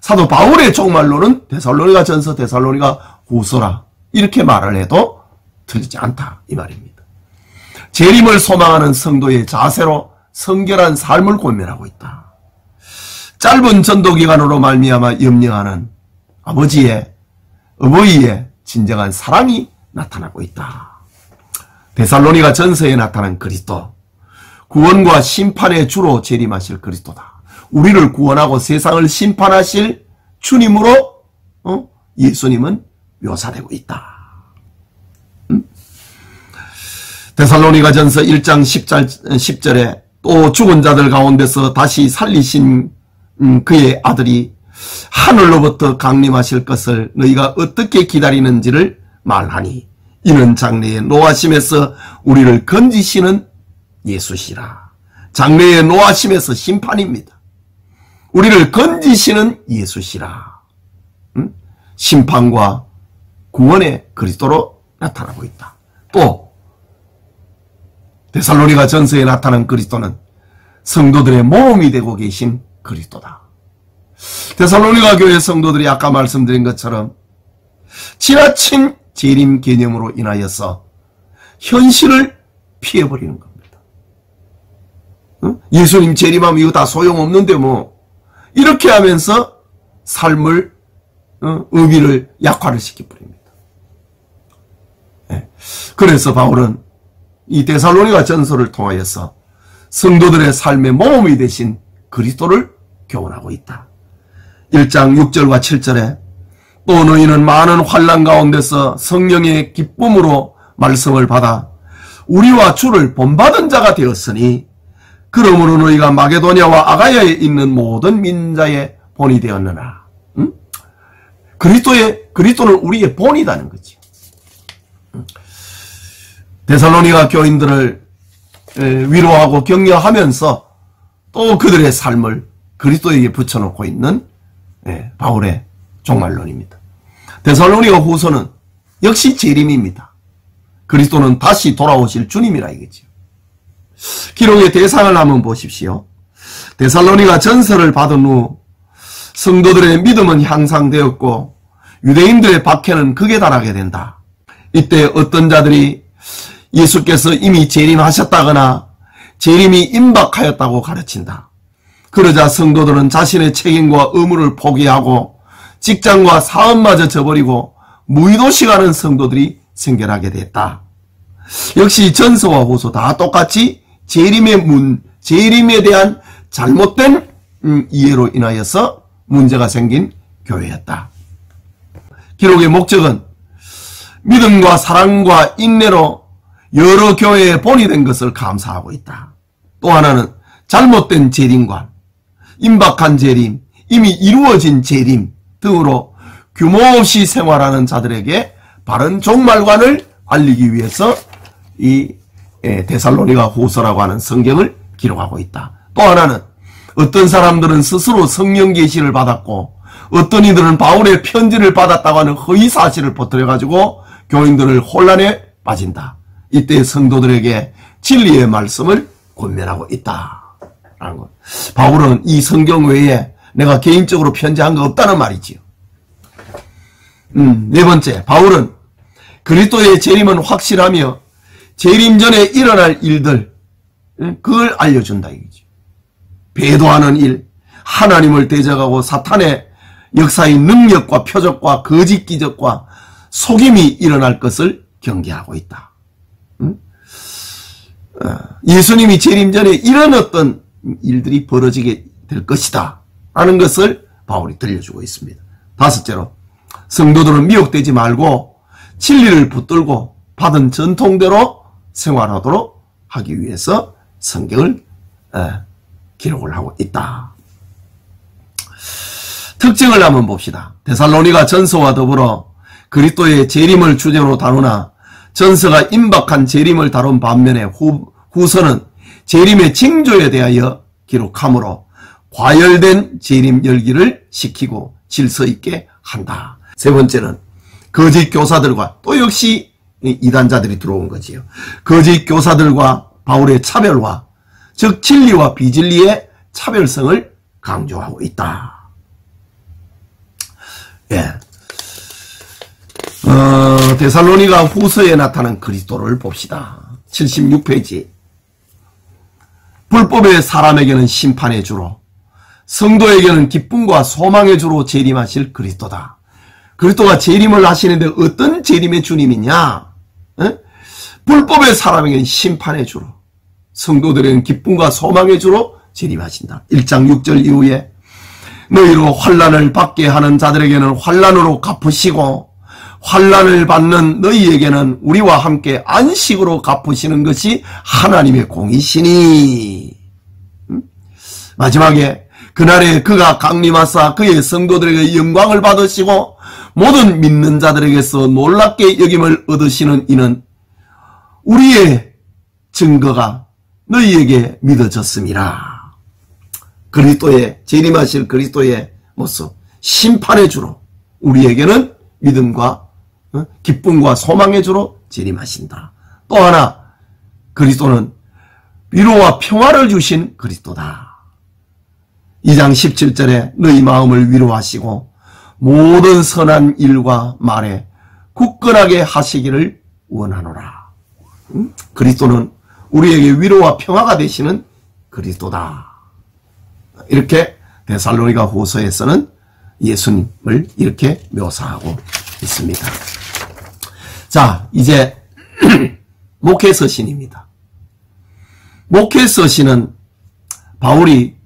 사도 바울의 종말론은 데살로니가 전서, 데살로니가 후서라, 이렇게 말을 해도 틀리지 않다, 이 말입니다. 재림을 소망하는 성도의 자세로 성결한 삶을 권면하고 있다. 짧은 전도기간으로 말미암아 염려하는 어머니의 진정한 사랑이 나타나고 있다. 데살로니가 전서에 나타난 그리스도, 구원과 심판의 주로 재림하실 그리스도다. 우리를 구원하고 세상을 심판하실 주님으로 예수님은 묘사되고 있다. 데살로니가 전서 1장 10절에 또 죽은 자들 가운데서 다시 살리신 그의 아들이 하늘로부터 강림하실 것을 너희가 어떻게 기다리는지를 말하니, 이는 장래의 노하심에서 우리를 건지시는 예수시라. 장래의 노하심에서 심판입니다. 우리를 건지시는 예수시라. 심판과 구원의 그리스도로 나타나고 있다. 또 데살로니가 전서에 나타난 그리스도는 성도들의 모험이 되고 계신 그리스도다. 데살로니가 교회 성도들이 아까 말씀드린 것처럼 지나친 재림 개념으로 인하여서 현실을 피해버리는 겁니다. 예수님 재림하면 이거 다 소용없는데 뭐, 이렇게 하면서 삶을 의미를 약화를 시켜버립니다. 그래서 바울은 이 데살로니가 전서를 통하여서 성도들의 삶의 모험이 되신 그리스도를 교훈하고 있다. 1장 6절과 7절에 또 너희는 많은 환난 가운데서 성령의 기쁨으로 말씀을 받아 우리와 주를 본받은 자가 되었으니 그러므로 너희가 마게도냐와 아가야에 있는 모든 민자의 본이 되었느라. 그리스도는 우리의 본이라는 거지. 데살로니가 교인들을 위로하고 격려하면서 또 그들의 삶을 그리스도에게 붙여놓고 있는 바울의 종말론입니다. 데살로니가 후서는 역시 재림입니다. 그리스도는 다시 돌아오실 주님이라 이거죠. 기록의 대상을 한번 보십시오. 데살로니가 전설을 받은 후 성도들의 믿음은 향상되었고 유대인들의 박해는 극에 달하게 된다. 이때 어떤 자들이 예수께서 이미 재림하셨다거나 재림이 임박하였다고 가르친다. 그러자 성도들은 자신의 책임과 의무를 포기하고 직장과 사업마저 저버리고 무의도식하는 성도들이 생겨나게 됐다. 역시 전서와 후서 다 똑같이 재림에 대한 잘못된 이해로 인하여서 문제가 생긴 교회였다. 기록의 목적은 믿음과 사랑과 인내로 여러 교회의 본이 된 것을 감사하고 있다. 또 하나는 잘못된 재림관, 임박한 재림, 이미 이루어진 재림 등으로 규모 없이 생활하는 자들에게 바른 종말관을 알리기 위해서 이 데살로니가 후서라고 하는 성경을 기록하고 있다. 또 하나는 어떤 사람들은 스스로 성령 계시를 받았고 어떤 이들은 바울의 편지를 받았다고 하는 허위 사실을 퍼뜨려가지고 교인들을 혼란에 빠진다. 이때 성도들에게 진리의 말씀을 권면하고 있다. 라는 것. 바울은 이 성경 외에 내가 개인적으로 편지한 거 없다는 말이지요. 네 번째, 바울은 그리스도의 재림은 확실하며 재림 전에 일어날 일들, 그걸 알려준다 이거죠. 배도하는 일, 하나님을 대적하고 사탄의 역사의 능력과 표적과 거짓 기적과 속임이 일어날 것을 경계하고 있다. 예수님이 재림 전에 이런 어떤 일들이 벌어지게 될 것이다 라는 것을 바울이 들려주고 있습니다. 다섯째로, 성도들은 미혹되지 말고 진리를 붙들고 받은 전통대로 생활하도록 하기 위해서 성경을 기록을 하고 있다. 특징을 한번 봅시다. 데살로니가 전서와 더불어 그리스도의 재림을 주제로 다루나 전서가 임박한 재림을 다룬 반면에 후서는 재림의 징조에 대하여 기록하므로 과열된 재림 열기를 시키고 질서 있게 한다. 세 번째는 거짓 교사들과 또 역시 이단자들이 들어온 거지요. 거짓 교사들과 바울의 차별화, 즉 진리와 비진리의 차별성을 강조하고 있다. 데살로니가 후서에 나타난 그리스도를 봅시다. 76페이지. 불법의 사람에게는 심판의 주로 성도에게는 기쁨과 소망의 주로 재림하실 그리스도다. 그리스도가 재림을 하시는데 어떤 재림의 주님이냐? 불법의 사람에게는 심판의 주로 성도들에게는 기쁨과 소망의 주로 재림하신다. 1장 6절 이후에 너희로 환난을 받게 하는 자들에게는 환난으로 갚으시고 환난을 받는 너희에게는 우리와 함께 안식으로 갚으시는 것이 하나님의 공이시니. 마지막에 그날에 그가 강림하사 그의 성도들에게 영광을 받으시고 모든 믿는 자들에게서 놀랍게 여김을 얻으시는 이는 우리의 증거가 너희에게 믿어졌음이라. 그리스도의 재림하실 그리스도의 모습, 심판의 주로 우리에게는 믿음과 기쁨과 소망의 주로 재림하신다. 또 하나, 그리스도는 위로와 평화를 주신 그리스도다. 2장 17절에 너희 마음을 위로하시고 모든 선한 일과 말에 굳건하게 하시기를 원하노라. 그리스도는 우리에게 위로와 평화가 되시는 그리스도다. 이렇게 데살로니가 후서에서는 예수님을 이렇게 묘사하고 있습니다. 자, 이제 목회서신입니다. 목회서신은 바울이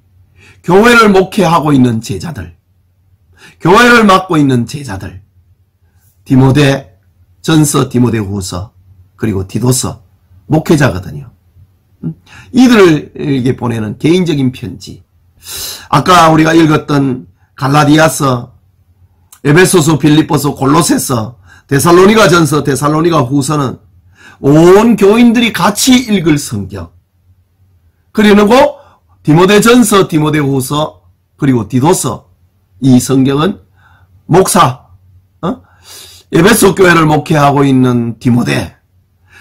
교회를 목회하고 있는 제자들, 교회를 맡고 있는 제자들, 디모데 전서, 디모데 후서, 그리고 디도서 목회자거든요. 이들에게 보내는 개인적인 편지. 아까 우리가 읽었던 갈라디아서, 에베소서, 빌립보서, 골로새서, 데살로니가 전서, 데살로니가 후서는 온 교인들이 같이 읽을 성경. 그리고 디모데 전서, 디모데 후서, 그리고 디도서, 이 성경은 목사, 에베소 교회를 목회하고 있는 디모데,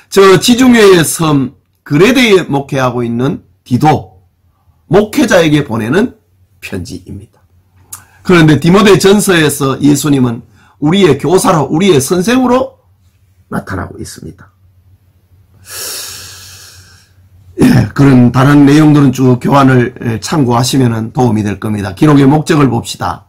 저 지중해의 섬 그레데에 목회하고 있는 디도, 목회자에게 보내는 편지입니다. 그런데 디모데 전서에서 예수님은 우리의 교사로, 우리의 선생으로 나타나고 있습니다. 예, 그런 다른 내용들은 쭉 교환을 참고하시면 도움이 될 겁니다. 기록의 목적을 봅시다.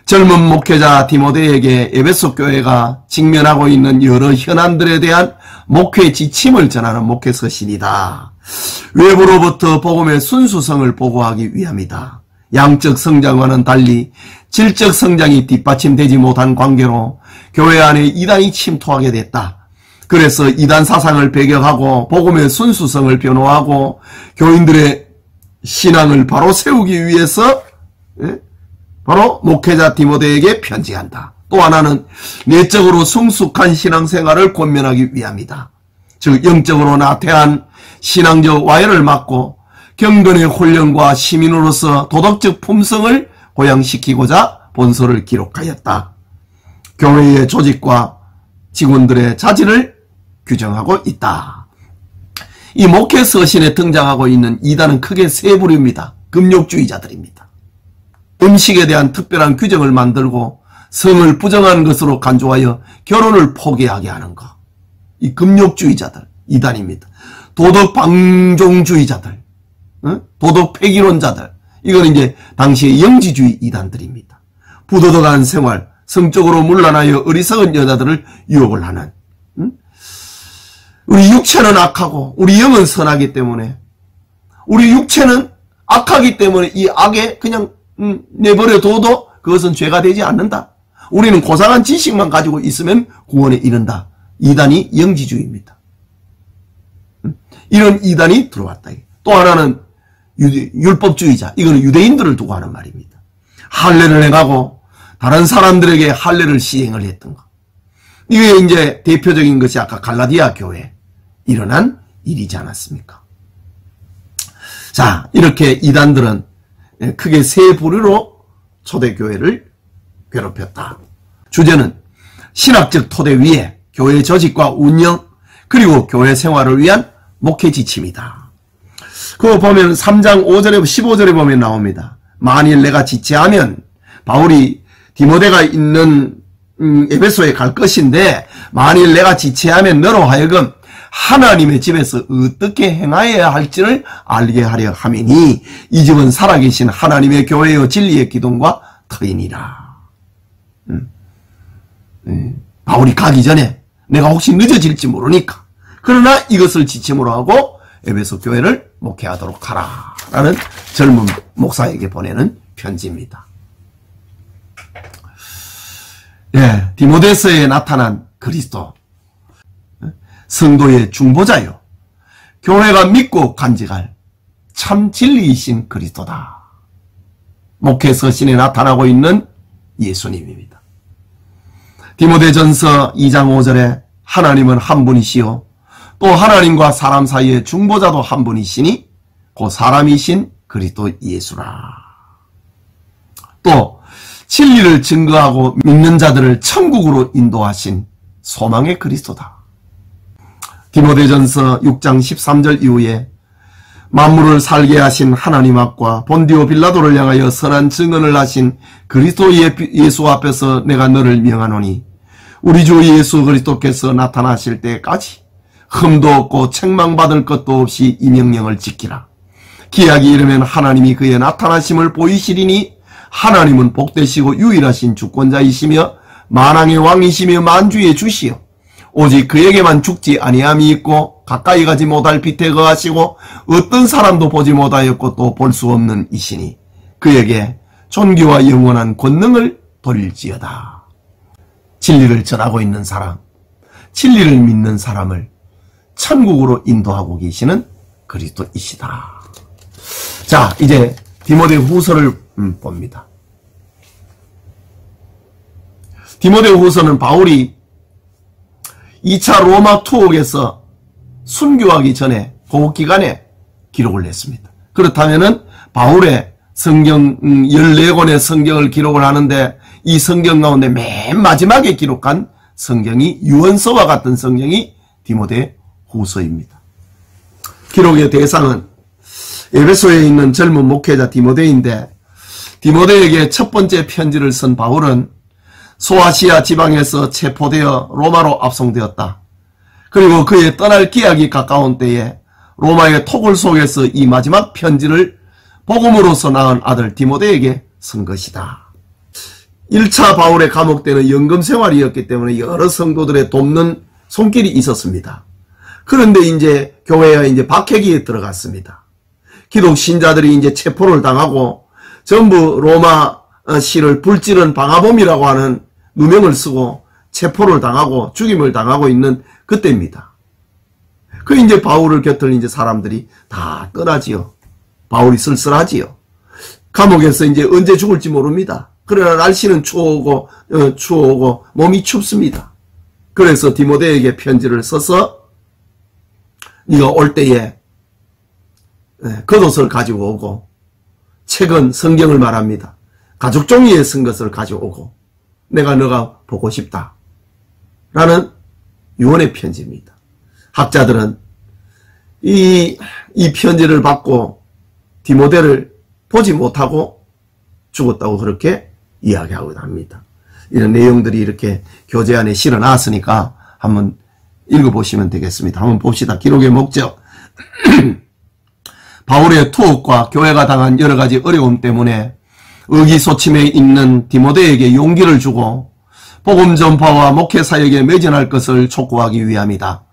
젊은 목회자 디모데에게 에베소 교회가 직면하고 있는 여러 현안들에 대한 목회 지침을 전하는 목회 서신이다. 외부로부터 복음의 순수성을 보고하기 위함이다. 양적 성장과는 달리 질적 성장이 뒷받침되지 못한 관계로 교회 안에 이단이 침투하게 됐다. 그래서 이단 사상을 배격하고 복음의 순수성을 변호하고 교인들의 신앙을 바로 세우기 위해서 바로 목회자 디모데에게 편지한다. 또 하나는 내적으로 성숙한 신앙생활을 권면하기 위함이다. 즉 영적으로 나태한 신앙적 와해를 막고 경건의 훈련과 시민으로서 도덕적 품성을 고양시키고자 본서를 기록하였다. 교회의 조직과 직원들의 자질을 규정하고 있다. 이 목회 서신에 등장하고 있는 이단은 크게 세 부류입니다. 금욕주의자들입니다. 음식에 대한 특별한 규정을 만들고 성을 부정한 것으로 간주하여 결혼을 포기하게 하는 것. 이 금욕주의자들, 이단입니다. 도덕 방종주의자들, 도덕 폐기론자들, 이건 이제 당시의 영지주의 이단들입니다. 부도덕한 생활, 성적으로 문란하여 어리석은 여자들을 유혹을 하는. 우리 육체는 악하고 우리 영은 선하기 때문에, 우리 육체는 악하기 때문에 이 악에 그냥 내버려둬도 그것은 죄가 되지 않는다. 우리는 고상한 지식만 가지고 있으면 구원에 이른다. 이단이 영지주의입니다. 이런 이단이 들어왔다. 또 하나는 율법주의자. 이거는 유대인들을 두고 하는 말입니다. 할례를 행하고 다른 사람들에게 할례를 시행을 했던 것. 이게 이제 대표적인 것이 아까 갈라디아 교회에 일어난 일이지 않았습니까? 자, 이렇게 이단들은 크게 세 부류로 초대교회를 괴롭혔다. 주제는 신학적 토대 위에 교회 조직과 운영 그리고 교회 생활을 위한 목회 지침이다. 그거 보면 3장 5절에 15절에 보면 나옵니다. 만일 내가 지체하면 바울이 디모데가 있는 에베소에 갈 것인데 만일 내가 지체하면 너로 하여금 하나님의 집에서 어떻게 행하여야 할지를 알게 하려 함이니 이 집은 살아계신 하나님의 교회여 진리의 기둥과 터이니라. 바울이 가기 전에 내가 혹시 늦어질지 모르니까 그러나 이것을 지침으로 하고 에베소 교회를 목회하도록 하라 라는 젊은 목사에게 보내는 편지입니다. 예, 디모데서에 나타난 그리스도 성도의 중보자요 교회가 믿고 간직할 참 진리이신 그리스도다. 목회 서신에 나타나고 있는 예수님입니다. 디모데전서 2장 5절에 하나님은 한 분이시요 또 하나님과 사람 사이의 중보자도 한 분이시니 그 사람이신 그리스도 예수라. 또 진리를 증거하고 믿는 자들을 천국으로 인도하신 소망의 그리스도다. 디모데전서 6장 13절 이후에 만물을 살게 하신 하나님 앞과 본디오 빌라도를 향하여 선한 증언을 하신 그리스도 예수 앞에서 내가 너를 명하노니 우리 주 예수 그리스도께서 나타나실 때까지 흠도 없고 책망받을 것도 없이 이 명령을 지키라. 기약이 이르면 하나님이 그의 나타나심을 보이시리니 하나님은 복되시고 유일하신 주권자이시며 만왕의 왕이시며 만주의 주시여 오직 그에게만 죽지 아니함이 있고 가까이 가지 못할 빛에 거하시고 어떤 사람도 보지 못하였고 또 볼 수 없는 이시니 그에게 존귀와 영원한 권능을 돌릴지어다. 진리를 전하고 있는 사람, 진리를 믿는 사람을 천국으로 인도하고 계시는 그리스도이시다. 자, 이제 디모데 후서를 봅니다. 디모데 후서는 바울이 2차 로마 투옥에서 순교하기 전에 그 기간에 기록을 했습니다. 그렇다면은 바울의 성경 14권의 성경을 기록을 하는데 이 성경 가운데 맨 마지막에 기록한 성경이 유언서와 같은 성경이 디모데 후서입니다. 기록의 대상은 에베소에 있는 젊은 목회자 디모데인데 디모데에게 첫 번째 편지를 쓴 바울은 소아시아 지방에서 체포되어 로마로 압송되었다. 그리고 그의 떠날 기약이 가까운 때에 로마의 토굴 속에서 이 마지막 편지를 복음으로서 낳은 아들 디모데에게 쓴 것이다. 1차 바울의 감옥 때는 연금 생활이었기 때문에 여러 성도들의 돕는 손길이 있었습니다. 그런데 이제 교회에 이제 박해기에 들어갔습니다. 기독 신자들이 이제 체포를 당하고 전부 로마시를 불지른 방화범이라고 하는 누명을 쓰고 체포를 당하고 죽임을 당하고 있는 그때입니다. 그 이제 바울을 곁을 이제 사람들이 다 떠나지요. 바울이 쓸쓸하지요. 감옥에서 이제 언제 죽을지 모릅니다. 그러나 날씨는 추워오고 몸이 춥습니다. 그래서 디모데에게 편지를 써서 네가 올 때에 겉옷을 가지고 오고 책은 성경을 말합니다. 가죽 종이에 쓴 것을 가져오고 내가 너가 보고 싶다 라는 유언의 편지입니다. 학자들은 이 편지를 받고 디모데를 보지 못하고 죽었다고 그렇게 이야기하곤 합니다. 이런 내용들이 이렇게 교재 안에 실어 놨으니까 한번 읽어보시면 되겠습니다. 한번 봅시다. 기록의 목적. 바울의 투옥과 교회가 당한 여러 가지 어려움 때문에 의기소침해 있는 디모데에게 용기를 주고 복음 전파와 목회 사역에 매진할 것을 촉구하기 위함이다.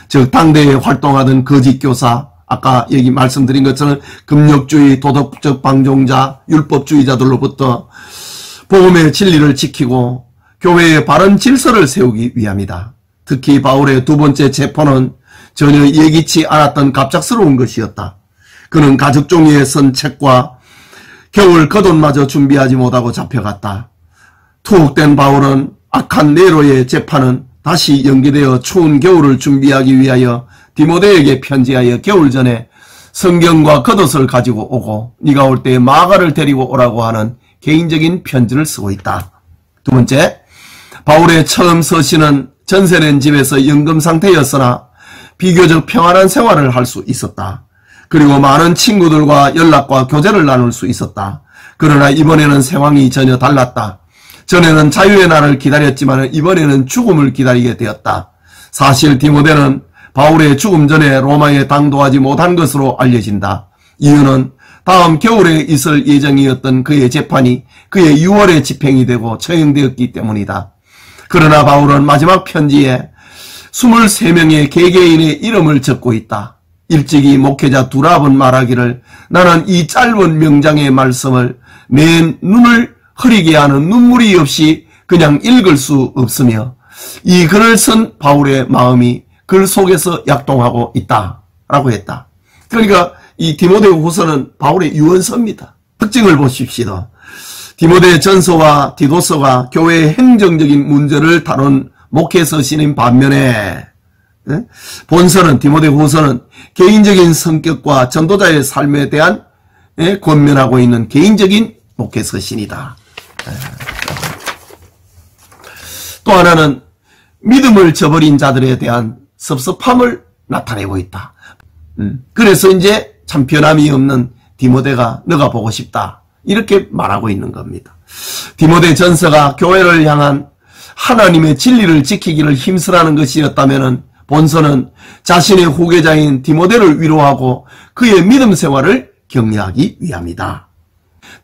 즉 당대에 활동하던 거짓 교사, 아까 여기 말씀드린 것처럼 금욕주의, 도덕적 방종자, 율법주의자들로부터 복음의 진리를 지키고 교회의 바른 질서를 세우기 위함이다. 특히 바울의 두 번째 체포는 전혀 예기치 않았던 갑작스러운 것이었다. 그는 가죽종이에 쓴 책과 겨울 겉옷마저 준비하지 못하고 잡혀갔다. 투옥된 바울은 악한 네로의 재판은 다시 연기되어 추운 겨울을 준비하기 위하여 디모데에게 편지하여 겨울 전에 성경과 겉옷을 가지고 오고 네가 올 때 마가를 데리고 오라고 하는 개인적인 편지를 쓰고 있다. 두 번째, 바울의 처음 서신은 전세낸 집에서 연금 상태였으나 비교적 평안한 생활을 할 수 있었다. 그리고 많은 친구들과 연락과 교제를 나눌 수 있었다. 그러나 이번에는 상황이 전혀 달랐다. 전에는 자유의 날을 기다렸지만 이번에는 죽음을 기다리게 되었다. 사실 디모데는 바울의 죽음 전에 로마에 당도하지 못한 것으로 알려진다. 이유는 다음 겨울에 있을 예정이었던 그의 재판이 그의 6월에 집행이 되고 처형되었기 때문이다. 그러나 바울은 마지막 편지에 23명의 개개인의 이름을 적고 있다. 일찍이 목회자 두랍은 말하기를 나는 이 짧은 명장의 말씀을 내 눈을 흐리게 하는 눈물이 없이 그냥 읽을 수 없으며 이 글을 쓴 바울의 마음이 글 속에서 약동하고 있다 라고 했다. 그러니까 이 디모데 후서는 바울의 유언서입니다. 특징을 보십시다. 디모데 전서와 디도서가 교회의 행정적인 문제를 다룬 목회서신인 반면에 본서는 디모데 후서는 개인적인 성격과 전도자의 삶에 대한 권면하고 있는 개인적인 목회서신이다. 또 하나는 믿음을 저버린 자들에 대한 섭섭함을 나타내고 있다. 그래서 이제 참 변함이 없는 디모데가 너가 보고 싶다 이렇게 말하고 있는 겁니다. 디모데 전서가 교회를 향한 하나님의 진리를 지키기를 힘쓰라는 것이었다면 본서는 자신의 후계자인 디모데를 위로하고 그의 믿음 생활을 격려하기 위함이다.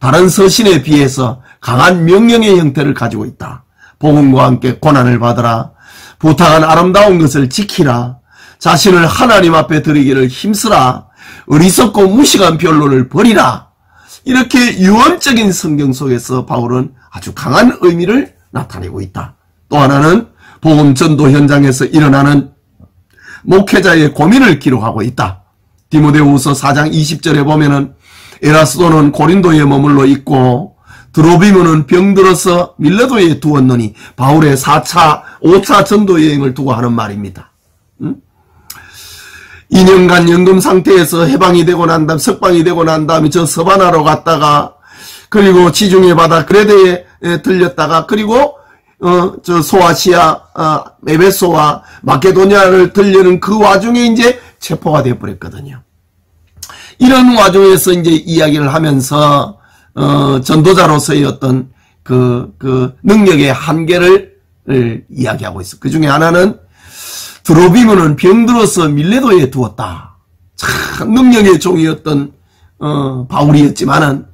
다른 서신에 비해서 강한 명령의 형태를 가지고 있다. 복음과 함께 고난을 받으라. 부탁한 아름다운 것을 지키라. 자신을 하나님 앞에 드리기를 힘쓰라. 어리석고 무식한 변론을 버리라. 이렇게 유언적인 성경 속에서 바울은 아주 강한 의미를 나타내고 있다. 또 하나는 복음 전도 현장에서 일어나는 목회자의 고민을 기록하고 있다. 디모데후서 4장 20절에 보면은 에라스도는 고린도에 머물러 있고 드로비모는 병들어서 밀레도에 두었노니 바울의 5차 전도 여행을 두고 하는 말입니다. 2년간 연금 상태에서 해방이 되고 난 다음 석방이 되고 난 다음에 저 서바나로 갔다가 그리고 지중해 바다 그레데에 들렸다가 그리고 저 소아시아 에베소와 마케도니아를 들려는 그 와중에 이제 체포가 되어 버렸거든요. 이런 와중에서 이제 이야기를 하면서 전도자로서의 어떤 그 능력의 한계를 이야기하고 있어. 그 중에 하나는 드로비모는 병들어서 밀레도에 두었다. 참 능력의 종이었던 바울이었지만은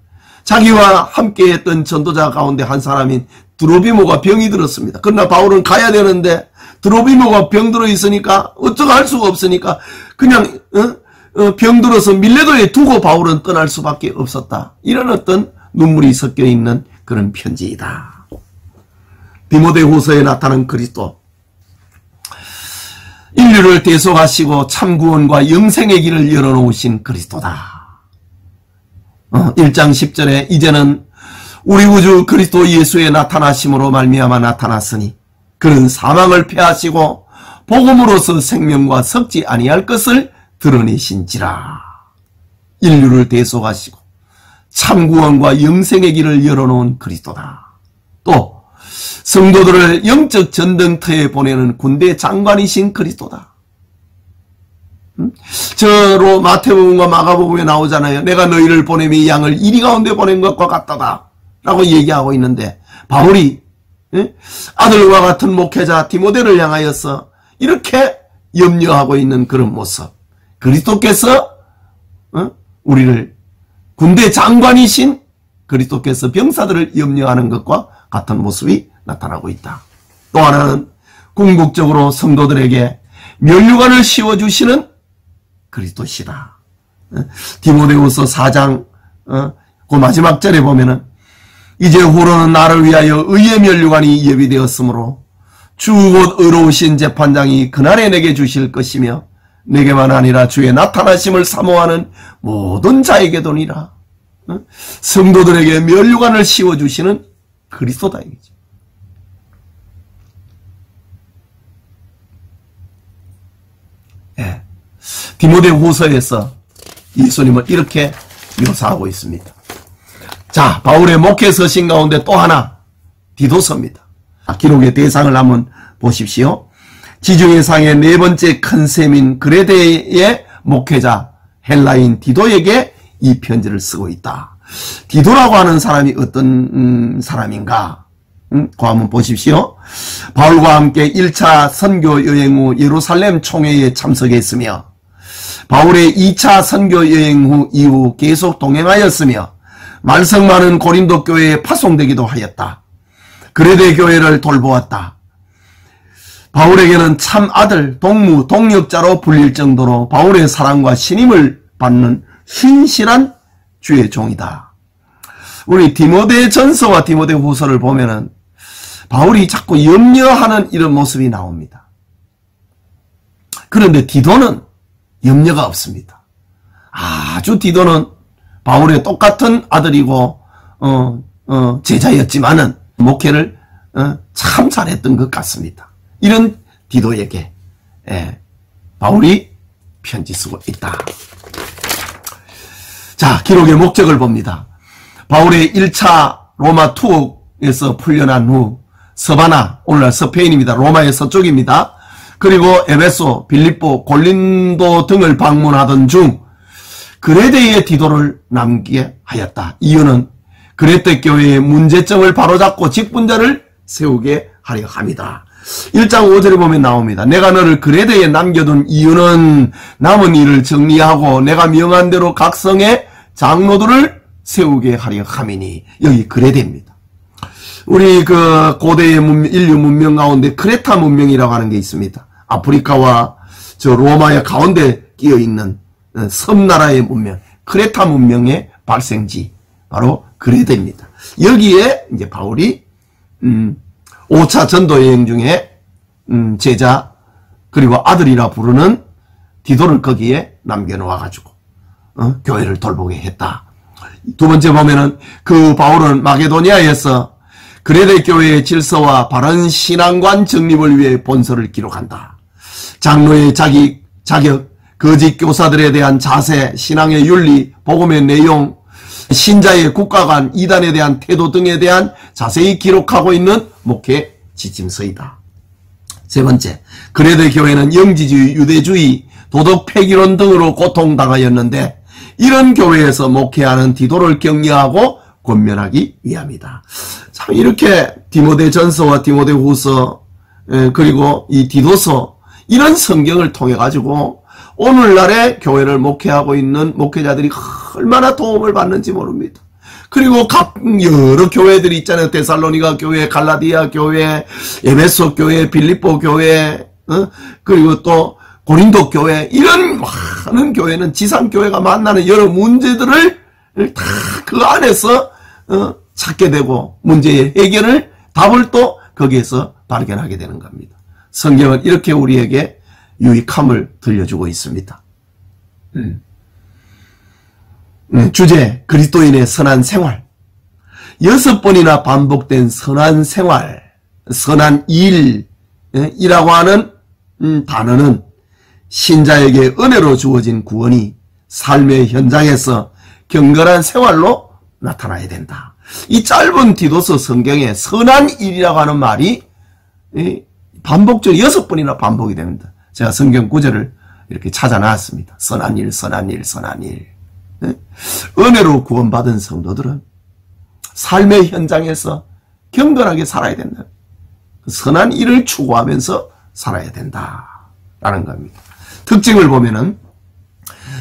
자기와 함께했던 전도자 가운데 한 사람인 드로비모가 병이 들었습니다. 그러나 바울은 가야 되는데 드로비모가 병들어 있으니까 어쩌고 할 수가 없으니까 그냥 병들어서 밀레도에 두고 바울은 떠날 수밖에 없었다. 이런 어떤 눈물이 섞여 있는 그런 편지이다. 디모데후서에 나타난 그리스도, 인류를 대속하시고 참구원과 영생의 길을 열어놓으신 그리스도다. 1장 10절에 이제는 우리 구주 그리스도 예수의 나타나심으로 말미암아 나타났으니 그는 사망을 패하시고 복음으로서 생명과 섞지 아니할 것을 드러내신지라. 인류를 대속하시고 참구원과 영생의 길을 열어놓은 그리스도다. 또 성도들을 영적 전쟁터에 보내는 군대 장관이신 그리스도다. 저로 마태복음과 마가복음에 나오잖아요. 내가 너희를 보내며 양을 이리 가운데 보낸 것과 같다다 라고 얘기하고 있는데 바울이 아들과 같은 목회자 디모데를 향하여서 이렇게 염려하고 있는 그런 모습, 그리스도께서 우리를 군대 장관이신 그리스도께서 병사들을 염려하는 것과 같은 모습이 나타나고 있다. 또 하나는 궁극적으로 성도들에게 면류관을 씌워주시는 그리스도시다. 디모데후서 4장 그 마지막 절에 보면은 이제 후로는 나를 위하여 의의 면류관이 예비되었으므로 주 곧 의로우신 재판장이 그날에 내게 주실 것이며 내게만 아니라 주의 나타나심을 사모하는 모든 자에게도니라. 성도들에게 면류관을 씌워주시는 그리스도다 이거죠. 예. 디모데후서에서 예수님을 이렇게 묘사하고 있습니다. 자, 바울의 목회 서신 가운데 또 하나 디도서입니다. 기록의 대상을 한번 보십시오. 지중해 상의 네 번째 큰 셈인 그레데의 목회자 헬라인 디도에게 이 편지를 쓰고 있다. 디도라고 하는 사람이 어떤 사람인가? 그거 한번 보십시오. 바울과 함께 1차 선교 여행 후 예루살렘 총회에 참석했으며 바울의 2차 선교 여행 후 이후 계속 동행하였으며 말썽 많은 고린도 교회에 파송되기도 하였다. 그레데 교회를 돌보았다. 바울에게는 참 아들, 동무, 동역자로 불릴 정도로 바울의 사랑과 신임을 받는 신실한 주의 종이다. 우리 디모데 전서와 디모데 후서를 보면은 바울이 자꾸 염려하는 이런 모습이 나옵니다. 그런데 디도는 염려가 없습니다. 아주 디도는 바울의 똑같은 아들이고 제자였지만은 목회를 참 잘했던 것 같습니다. 이런 디도에게 바울이 편지 쓰고 있다. 자, 기록의 목적을 봅니다. 바울의 1차 로마 투옥에서 풀려난 후 서바나, 오늘날 스페인입니다. 로마의 서쪽입니다. 그리고 에베소, 빌립보, 골린도 등을 방문하던 중 그레데의 디도를 남게 하였다. 이유는 그레데 교회의 문제점을 바로잡고 직분자를 세우게 하려 합니다. 1장 5절에 보면 나옵니다. 내가 너를 그레데에 남겨둔 이유는 남은 일을 정리하고 내가 명한 대로 각 성의 장로들을 세우게 하려 함이니. 여기 그레데입니다. 우리 그 고대의 인류 문명 가운데 크레타 문명이라고 하는 게 있습니다. 아프리카와 저 로마의 가운데 끼어 있는 섬나라의 문명, 크레타 문명의 발생지 바로 그레데입니다. 여기에 이제 바울이 5차 전도 여행 중에 제자 그리고 아들이라 부르는 디도를 거기에 남겨놓아가지고 교회를 돌보게 했다. 두 번째 보면은 그 바울은 마게도니아에서 그레데 교회의 질서와 바른 신앙관 정립을 위해 본서를 기록한다. 장로의 자격, 거짓 교사들에 대한 자세, 신앙의 윤리, 복음의 내용, 신자의 국가관, 이단에 대한 태도 등에 대한 자세히 기록하고 있는 목회 지침서이다. 세 번째, 그레데 교회는 영지주의, 유대주의, 도덕 폐기론 등으로 고통당하였는데 이런 교회에서 목회하는 디도를 격려하고 권면하기 위함이다. 참 이렇게 디모데전서와 디모데후서 그리고 이 디도서 이런 성경을 통해 가지고 오늘날의 교회를 목회하고 있는 목회자들이 얼마나 도움을 받는지 모릅니다. 그리고 각 여러 교회들이 있잖아요. 데살로니가 교회, 갈라디아 교회, 에베소 교회, 빌립보 교회, 그리고 또 고린도 교회, 이런 많은 교회는 지상교회가 만나는 여러 문제들을 다 그 안에서 찾게 되고 문제의 해결을, 답을 또 거기에서 발견하게 되는 겁니다. 성경은 이렇게 우리에게 유익함을 들려주고 있습니다. 주제, 그리스도인의 선한 생활. 6번이나 반복된 선한 생활, 선한 일이라고 하는 단어는 신자에게 은혜로 주어진 구원이 삶의 현장에서 경건한 생활로 나타나야 된다. 이 짧은 디도서 성경에 선한 일이라고 하는 말이 반복적으로 6번이나 반복이 됩니다. 제가 성경 구절을 이렇게 찾아놨습니다. 선한 일, 선한 일, 선한 일. 은혜로 구원받은 성도들은 삶의 현장에서 경건하게 살아야 된다. 선한 일을 추구하면서 살아야 된다라는 겁니다. 특징을 보면은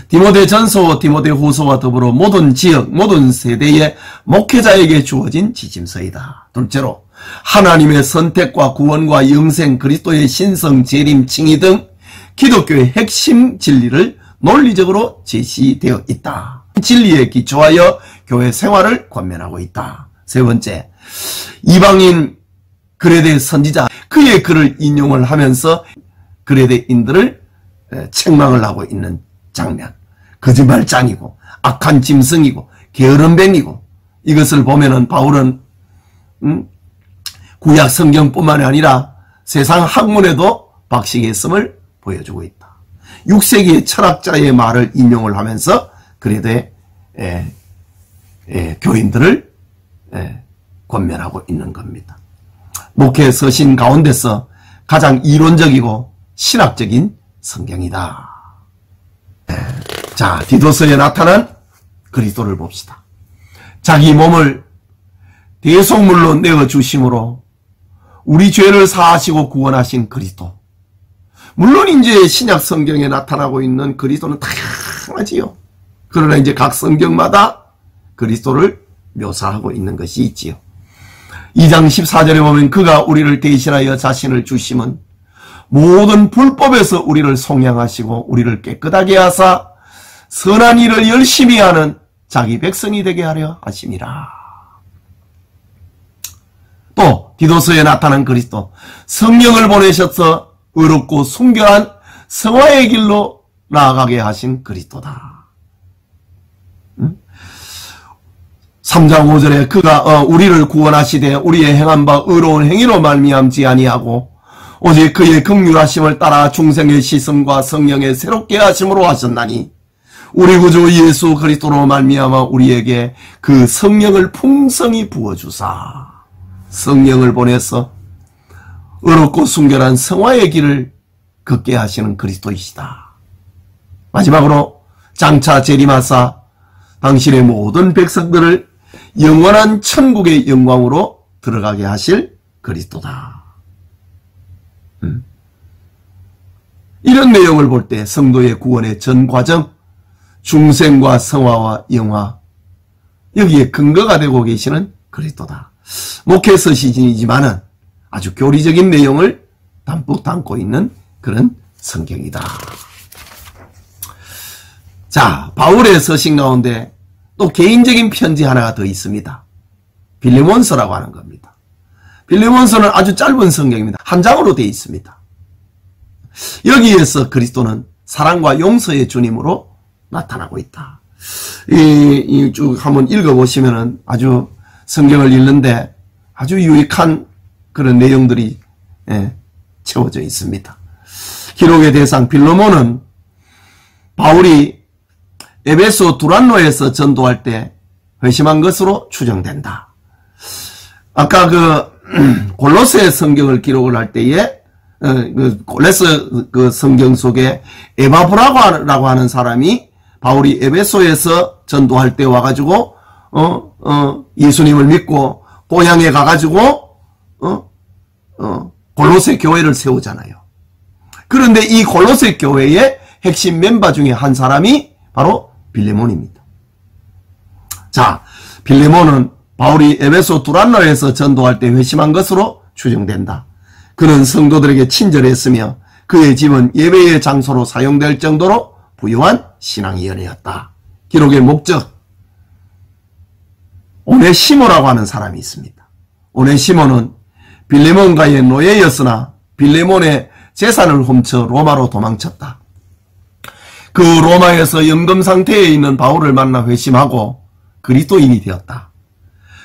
디모데전서와 디모데후서와 더불어 모든 지역, 모든 세대의 목회자에게 주어진 지침서이다. 둘째로 하나님의 선택과 구원과 영생, 그리스도의 신성, 재림, 칭의 등 기독교의 핵심 진리를 논리적으로 제시되어 있다. 진리에 기초하여 교회 생활을 권면하고 있다. 세 번째, 이방인 그레데 선지자 그의 글을 인용을 하면서 그레데인들을 책망을 하고 있는 장면. 거짓말장이고 악한 짐승이고 게으름뱅이고, 이것을 보면은 바울은 구약 성경뿐만 아니라 세상 학문에도 박식했음을 보여주고 있다. 6세기의 철학자의 말을 인용을 하면서 그레데 교인들을 권면하고 있는 겁니다. 목회 서신 가운데서 가장 이론적이고 신학적인 성경이다. 자, 디도서에 나타난 그리스도를 봅시다. 자기 몸을 대속물로 내어주심으로 우리 죄를 사하시고 구원하신 그리스도. 물론 이제 신약 성경에 나타나고 있는 그리스도는 다양하지요. 그러나 이제 각 성경마다 그리스도를 묘사하고 있는 것이 있지요. 2장 14절에 보면 그가 우리를 대신하여 자신을 주심은 모든 불법에서 우리를 속량하시고 우리를 깨끗하게 하사 선한 일을 열심히 하는 자기 백성이 되게 하려 하심이라. 또 디도서에 나타난 그리스도, 성령을 보내셔서 의롭고 순결한 성화의 길로 나아가게 하신 그리스도다. 3장 5절에 그가 우리를 구원하시되 우리의 행한 바 의로운 행위로 말미암지 아니하고 오직 그의 긍휼하심을 따라 중생의 시선과 성령의 새롭게 하심으로 하셨나니 우리 구주 예수 그리스도로 말미암아 우리에게 그 성령을 풍성히 부어주사 성령을 보내서 의롭고 순결한 성화의 길을 걷게 하시는 그리스도이시다. 마지막으로 장차 재림하사 당신의 모든 백성들을 영원한 천국의 영광으로 들어가게 하실 그리스도다. 이런 내용을 볼 때 성도의 구원의 전 과정, 중생과 성화와 영화, 여기에 근거가 되고 계시는 그리스도다. 목회 서신이지만은 아주 교리적인 내용을 담뿍 담고 있는 그런 성경이다. 자, 바울의 서신 가운데 또 개인적인 편지 하나가 더 있습니다. 빌레몬서라고 하는 겁니다. 빌레몬서는 아주 짧은 성경입니다. 한 장으로 되어 있습니다. 여기에서 그리스도는 사랑과 용서의 주님으로 나타나고 있다. 쭉 한번 읽어보시면은 아주 성경을 읽는데 아주 유익한 그런 내용들이 채워져 있습니다. 기록의 대상 빌레몬은 바울이 에베소 두란노에서 전도할 때 회심한 것으로 추정된다. 아까 골로새 성경을 기록을 할 때에 골로새 그 성경 속에 에바브라고 하는 사람이 바울이 에베소에서 전도할 때 와가지고 예수님을 믿고 고향에 가가지고 골로새 교회를 세우잖아요. 그런데 이 골로새 교회의 핵심 멤버 중에 한 사람이 바로 빌레몬입니다. 자, 빌레몬은 바울이 에베소 두란노에서 전도할 때 회심한 것으로 추정된다. 그는 성도들에게 친절했으며 그의 집은 예배의 장소로 사용될 정도로 부유한 신앙인이었다. 기록의 목적, 오네시모라고 하는 사람이 있습니다. 오네시모는 빌레몬과의 노예였으나 빌레몬의 재산을 훔쳐 로마로 도망쳤다. 그 로마에서 연금 상태에 있는 바울을 만나 회심하고 그리스도인이 되었다.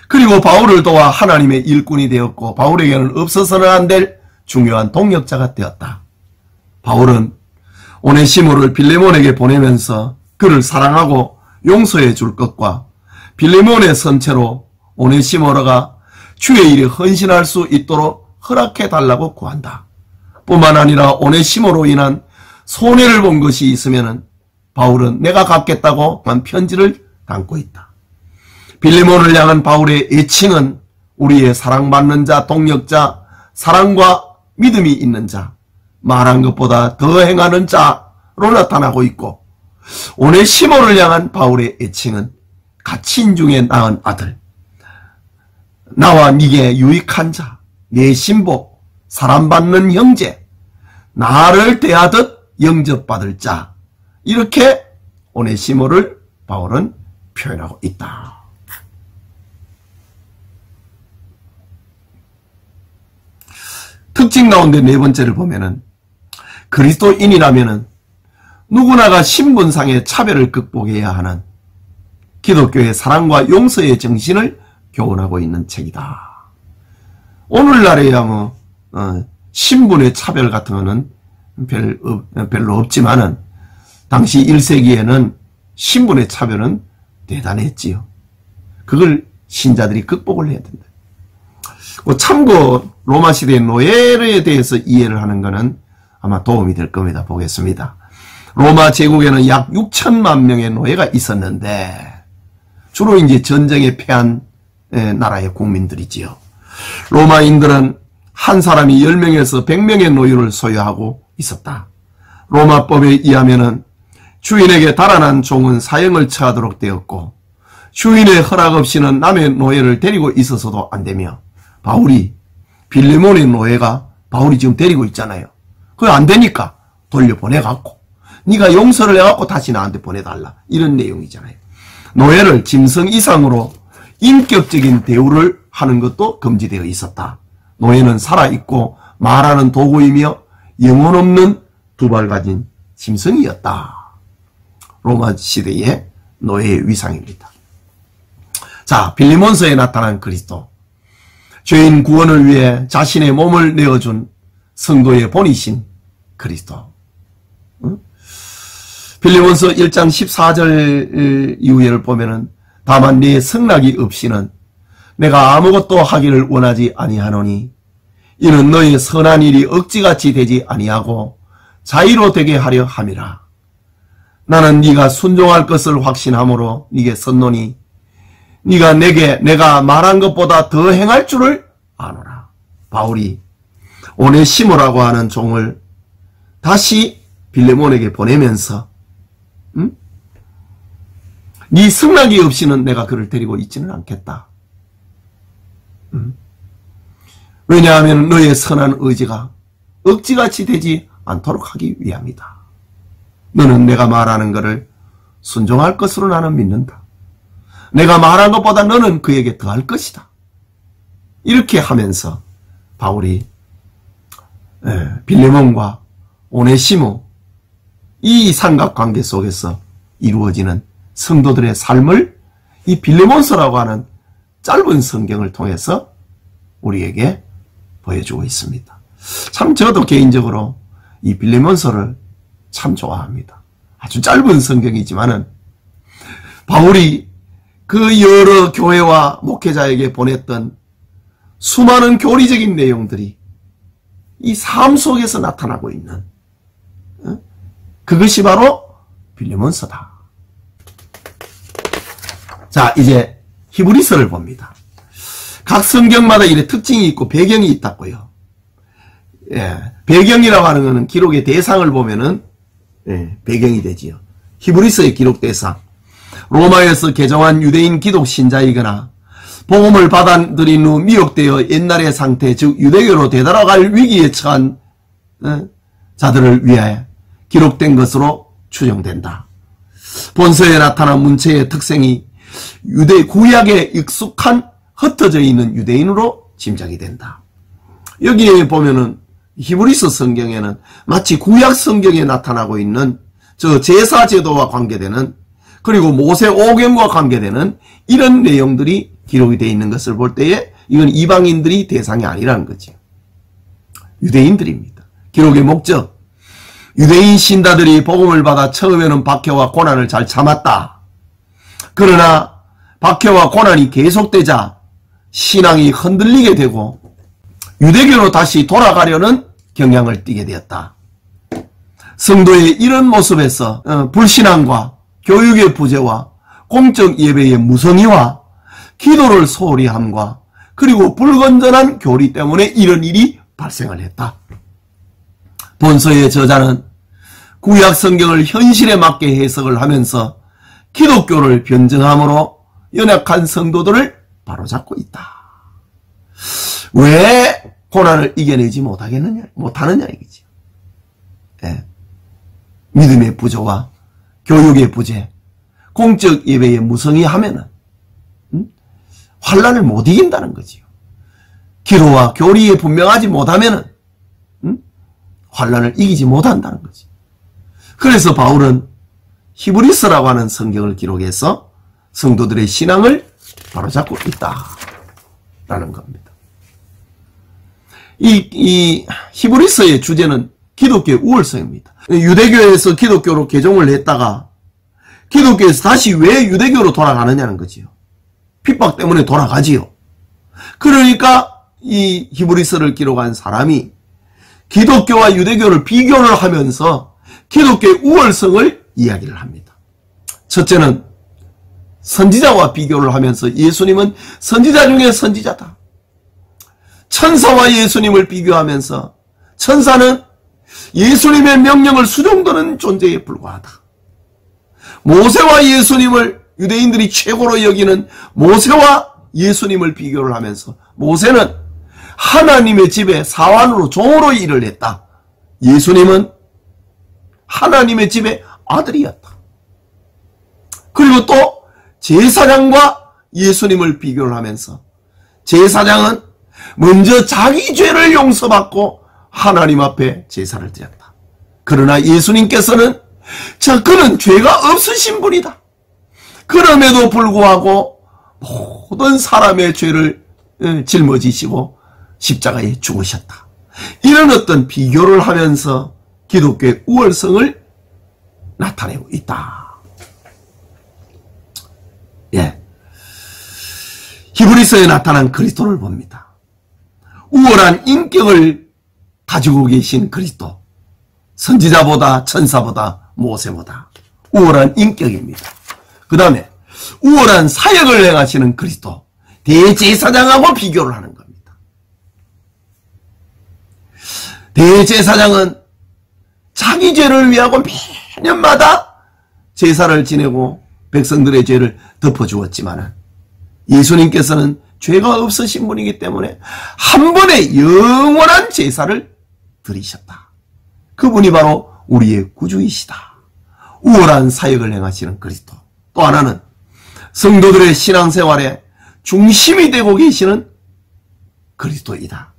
그리고 바울을 도와 하나님의 일꾼이 되었고 바울에게는 없어서는 안 될 중요한 동역자가 되었다. 바울은 오네시모를 빌레몬에게 보내면서 그를 사랑하고 용서해 줄 것과 빌레몬의 선체로 오네시모가 주의 일에 헌신할 수 있도록 허락해 달라고 구한다. 뿐만 아니라 오네시모로 인한 손해를 본 것이 있으면 바울은 내가 갚겠다고 한 편지를 담고 있다. 빌레몬을 향한 바울의 애칭은 우리의 사랑받는 자, 동역자, 사랑과 믿음이 있는 자, 말한 것보다 더 행하는 자로 나타나고 있고, 오네시모를 향한 바울의 애칭은 갇힌 중에 낳은 아들, 나와 네게 유익한 자, 내 신복, 사랑받는 형제, 나를 대하듯 영접받을 자, 이렇게 오네시모를 바울은 표현하고 있다. 특징 가운데 네 번째를 보면은 그리스도인이라면은 누구나가 신분상의 차별을 극복해야 하는 기독교의 사랑과 용서의 정신을 교훈하고 있는 책이다. 오늘날에야 신분의 차별 같은 거는 별로 없지만은 당시 1세기에는 신분의 차별은 대단했지요. 그걸 신자들이 극복을 해야 된다. 참고 로마 시대의 노예에 대해서 이해를 하는 것은 아마 도움이 될 겁니다. 보겠습니다. 로마 제국에는 약 6천만 명의 노예가 있었는데 주로 이제 전쟁에 패한 나라의 국민들이지요. 로마인들은 한 사람이 10명에서 100명의 노예를 소유하고 있었다. 로마법에 의하면은 주인에게 달아난 종은 사형을 처하도록 되었고 주인의 허락 없이는 남의 노예를 데리고 있어서도 안 되며 바울이 빌레몬의 노예가 바울이 지금 데리고 있잖아요. 그거 안 되니까 돌려보내갖고 네가 용서를 해갖고 다시 나한테 보내달라 이런 내용이잖아요. 노예를 짐승 이상으로 인격적인 대우를 하는 것도 금지되어 있었다. 노예는 살아있고 말하는 도구이며 영혼 없는 두 발 가진 짐승이었다. 로마 시대의 노예의 위상입니다. 자, 빌레몬서에 나타난 그리스도, 죄인 구원을 위해 자신의 몸을 내어준 성도의 본이신 그리스도. 빌레몬서 1장 14절 이후에를 보면은 다만 네 승낙이 없이는 내가 아무것도 하기를 원하지 아니하노니 이는 너의 선한 일이 억지같이 되지 아니하고 자의로 되게 하려 함이라. 나는 네가 순종할 것을 확신하므로 네게 섰노니 네가 내가 말한 것보다 더 행할 줄을 아노라. 바울이 오네시모라고 하는 종을 다시 빌레몬에게 보내면서 네 승낙이 없이는 내가 그를 데리고 있지는 않겠다. 왜냐하면 너의 선한 의지가 억지같이 되지 않도록 하기 위함이다. 너는 내가 말하는 것을 순종할 것으로 나는 믿는다. 내가 말한 것보다 너는 그에게 더할 것이다. 이렇게 하면서 바울이 빌레몬과 오네시모 이 삼각관계 속에서 이루어지는 성도들의 삶을 이 빌레몬서라고 하는 짧은 성경을 통해서 우리에게 보여주고 있습니다. 참 저도 개인적으로 이 빌레몬서를 참 좋아합니다. 아주 짧은 성경이지만은 바울이 그 여러 교회와 목회자에게 보냈던 수많은 교리적인 내용들이 이 삶 속에서 나타나고 있는 그것이 바로 빌레몬서다. 자, 이제 히브리서를 봅니다. 각 성경마다 이래 특징이 있고 배경이 있다고요. 배경이라고 하는 것은 기록의 대상을 보면은 배경이 되지요. 히브리서의 기록 대상, 로마에서 개종한 유대인 기독 신자이거나 복음을 받아들인 후 미혹되어 옛날의 상태, 즉 유대교로 되돌아갈 위기에 처한 자들을 위하여 기록된 것으로 추정된다. 본서에 나타난 문체의 특성이 유대 구약에 익숙한 흩어져 있는 유대인으로 짐작이 된다. 여기에 보면은 히브리서 성경에는 마치 구약 성경에 나타나고 있는 저 제사 제도와 관계되는, 그리고 모세 오경과 관계되는 이런 내용들이 기록이 되어 있는 것을 볼 때에 이건 이방인들이 대상이 아니라는 거죠. 유대인들입니다. 기록의 목적, 유대인 신자들이 복음을 받아 처음에는 박해와 고난을 잘 참았다. 그러나 박해와 고난이 계속되자 신앙이 흔들리게 되고 유대교로 다시 돌아가려는 경향을 띠게 되었다. 성도의 이런 모습에서 불신앙과 교육의 부재와 공적 예배의 무성의와 기도를 소홀히 함과 그리고 불건전한 교리 때문에 이런 일이 발생을 했다. 본서의 저자는 구약 성경을 현실에 맞게 해석을 하면서 기독교를 변증함으로 연약한 성도들을 바로잡고 있다. 왜 고난을 이겨내지 못하느냐 이거죠. 믿음의 부조와 교육의 부재, 공적 예배의 무성의 하면은 환난을 못 이긴다는 거지요. 기도와 교리에 분명하지 못하면은 환난을 이기지 못한다는 거지. 그래서 바울은 히브리서라고 하는 성경을 기록해서 성도들의 신앙을 바로잡고 있다라는 겁니다. 이 히브리서의 주제는 기독교의 우월성입니다. 유대교에서 기독교로 개종을 했다가 기독교에서 다시 왜 유대교로 돌아가느냐는 거지요. 핍박 때문에 돌아가지요. 그러니까 이 히브리서를 기록한 사람이 기독교와 유대교를 비교를 하면서 기독교의 우월성을 이야기를 합니다. 첫째는 선지자와 비교를 하면서 예수님은 선지자 중에 선지자다. 천사와 예수님을 비교하면서 천사는 예수님의 명령을 수종드는 존재에 불과하다. 모세와 예수님을 유대인들이 최고로 여기는 모세와 예수님을 비교를 하면서 모세는 하나님의 집에 사환으로 종으로 일을 했다. 예수님은 하나님의 집의 아들이었다. 그리고 또 제사장과 예수님을 비교를 하면서 제사장은 먼저 자기 죄를 용서받고 하나님 앞에 제사를 드렸다. 그러나 예수님께서는 그는 죄가 없으신 분이다. 그럼에도 불구하고 모든 사람의 죄를 짊어지시고 십자가에 죽으셨다. 이런 어떤 비교를 하면서 기독교의 우월성을 나타내고 있다. 히브리서에 나타난 그리스도를 봅니다. 우월한 인격을 가지고 계신 그리스도. 선지자보다 천사보다 모세보다 우월한 인격입니다. 그 다음에 우월한 사역을 행하시는 그리스도. 대제사장하고 비교를 하는 겁니다. 대제사장은 자기 죄를 위하고 매년마다 제사를 지내고 백성들의 죄를 덮어주었지만 예수님께서는 죄가 없으신 분이기 때문에 한 번의 영원한 제사를 드리셨다. 그분이 바로 우리의 구주이시다. 우월한 사역을 행하시는 그리스도. 또 하나는 성도들의 신앙생활에 중심이 되고 계시는 그리스도이다.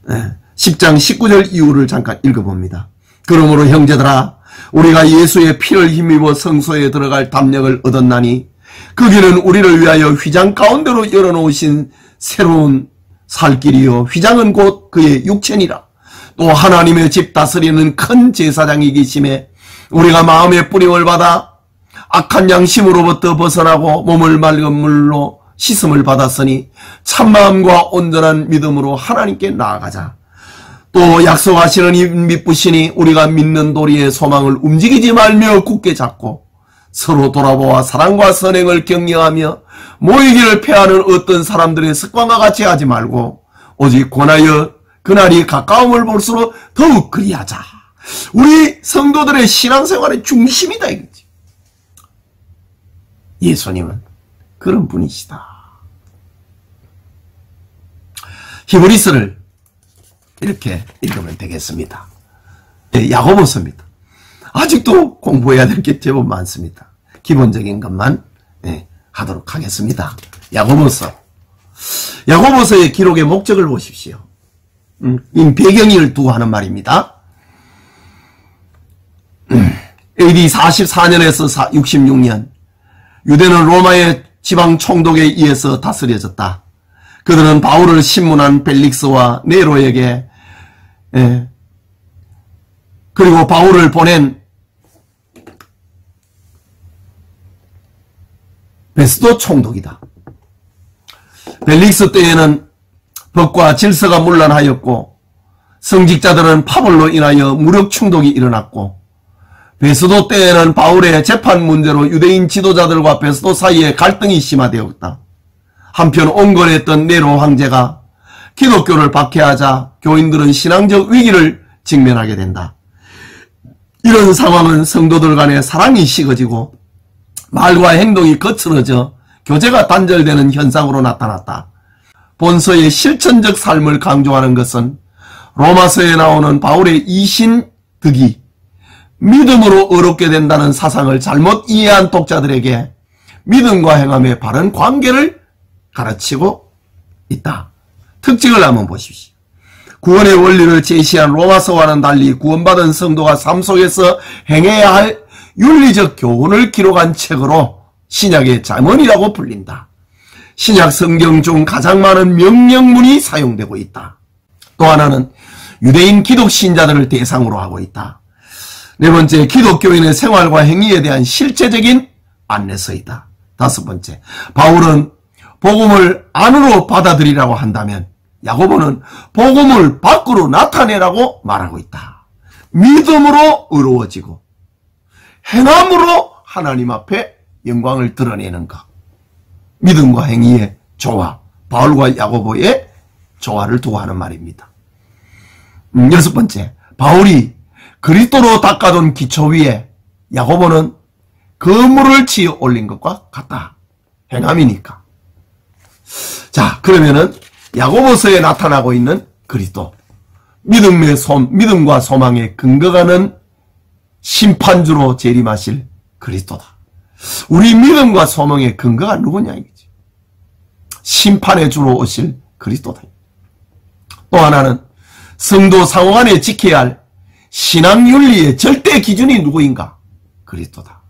10장 19절 이후를 잠깐 읽어봅니다. 그러므로 형제들아 우리가 예수의 피를 힘입어 성소에 들어갈 담력을 얻었나니 그 길은 우리를 위하여 휘장 가운데로 열어놓으신 새로운 살 길이요 휘장은 곧 그의 육체니라. 또 하나님의 집 다스리는 큰 제사장이 계심에 우리가 마음의 뿌림을 받아 악한 양심으로부터 벗어나고 몸을 맑은 물로 씻음을 받았으니 참마음과 온전한 믿음으로 하나님께 나아가자. 또 약속하시는 이 믿으시니 우리가 믿는 도리의 소망을 움직이지 말며 굳게 잡고 서로 돌아보아 사랑과 선행을 격려하며 모이기를 패하는 어떤 사람들의 습관과 같이 하지 말고 오직 권하여 그날이 가까움을 볼수록 더욱 그리하자. 우리 성도들의 신앙생활의 중심이다 이거지. 예수님은 그런 분이시다. 히브리서를 이렇게 읽으면 되겠습니다. 야고보서입니다. 아직도 공부해야 될 게 제법 많습니다. 기본적인 것만 하도록 하겠습니다. 야고보서의 기록의 목적을 보십시오. 이 배경을 두고 하는 말입니다. AD 44년에서 66년 유대는 로마의 지방 총독에 의해서 다스려졌다. 그들은 바울을 신문한 벨릭스와 네로에게 그리고 바울을 보낸 베스도 총독이다. 벨릭스 때에는 법과 질서가 문란하였고 성직자들은 파벌로 인하여 무력 충돌이 일어났고 베스도 때에는 바울의 재판 문제로 유대인 지도자들과 베스도 사이에 갈등이 심화되었다. 한편 온건했던 네로 황제가 기독교를 박해하자 교인들은 신앙적 위기를 직면하게 된다. 이런 상황은 성도들 간의 사랑이 식어지고 말과 행동이 거칠어져 교제가 단절되는 현상으로 나타났다. 본서의 실천적 삶을 강조하는 것은 로마서에 나오는 바울의 이신득이 믿음으로 의롭게 된다는 사상을 잘못 이해한 독자들에게 믿음과 행함의 바른 관계를 가르치고 있다. 특징을 한번 보십시오. 구원의 원리를 제시한 로마서와는 달리 구원받은 성도가 삶 속에서 행해야 할 윤리적 교훈을 기록한 책으로 신약의 잠언이라고 불린다. 신약 성경 중 가장 많은 명령문이 사용되고 있다. 또 하나는 유대인 기독 신자들을 대상으로 하고 있다. 네 번째, 기독교인의 생활과 행위에 대한 실제적인 안내서이다. 다섯 번째, 바울은 복음을 안으로 받아들이라고 한다면 야고보는 복음을 밖으로 나타내라고 말하고 있다. 믿음으로 의로워지고 행함으로 하나님 앞에 영광을 드러내는 것. 믿음과 행위의 조화, 바울과 야고보의 조화를 두고 하는 말입니다. 여섯 번째, 바울이 그리스도로 닦아둔 기초 위에 야고보는 건물을 지어 올린 것과 같다. 행함이니까. 자, 그러면은 야고보서에 나타나고 있는 그리스도, 믿음과 소망의 근거가는 심판주로 재림하실 그리스도다. 우리 믿음과 소망의 근거가 누구냐 이거지. 심판의 주로 오실 그리스도다. 또 하나는 성도 상호 간에 지켜야 할 신앙윤리의 절대 기준이 누구인가? 그리스도다.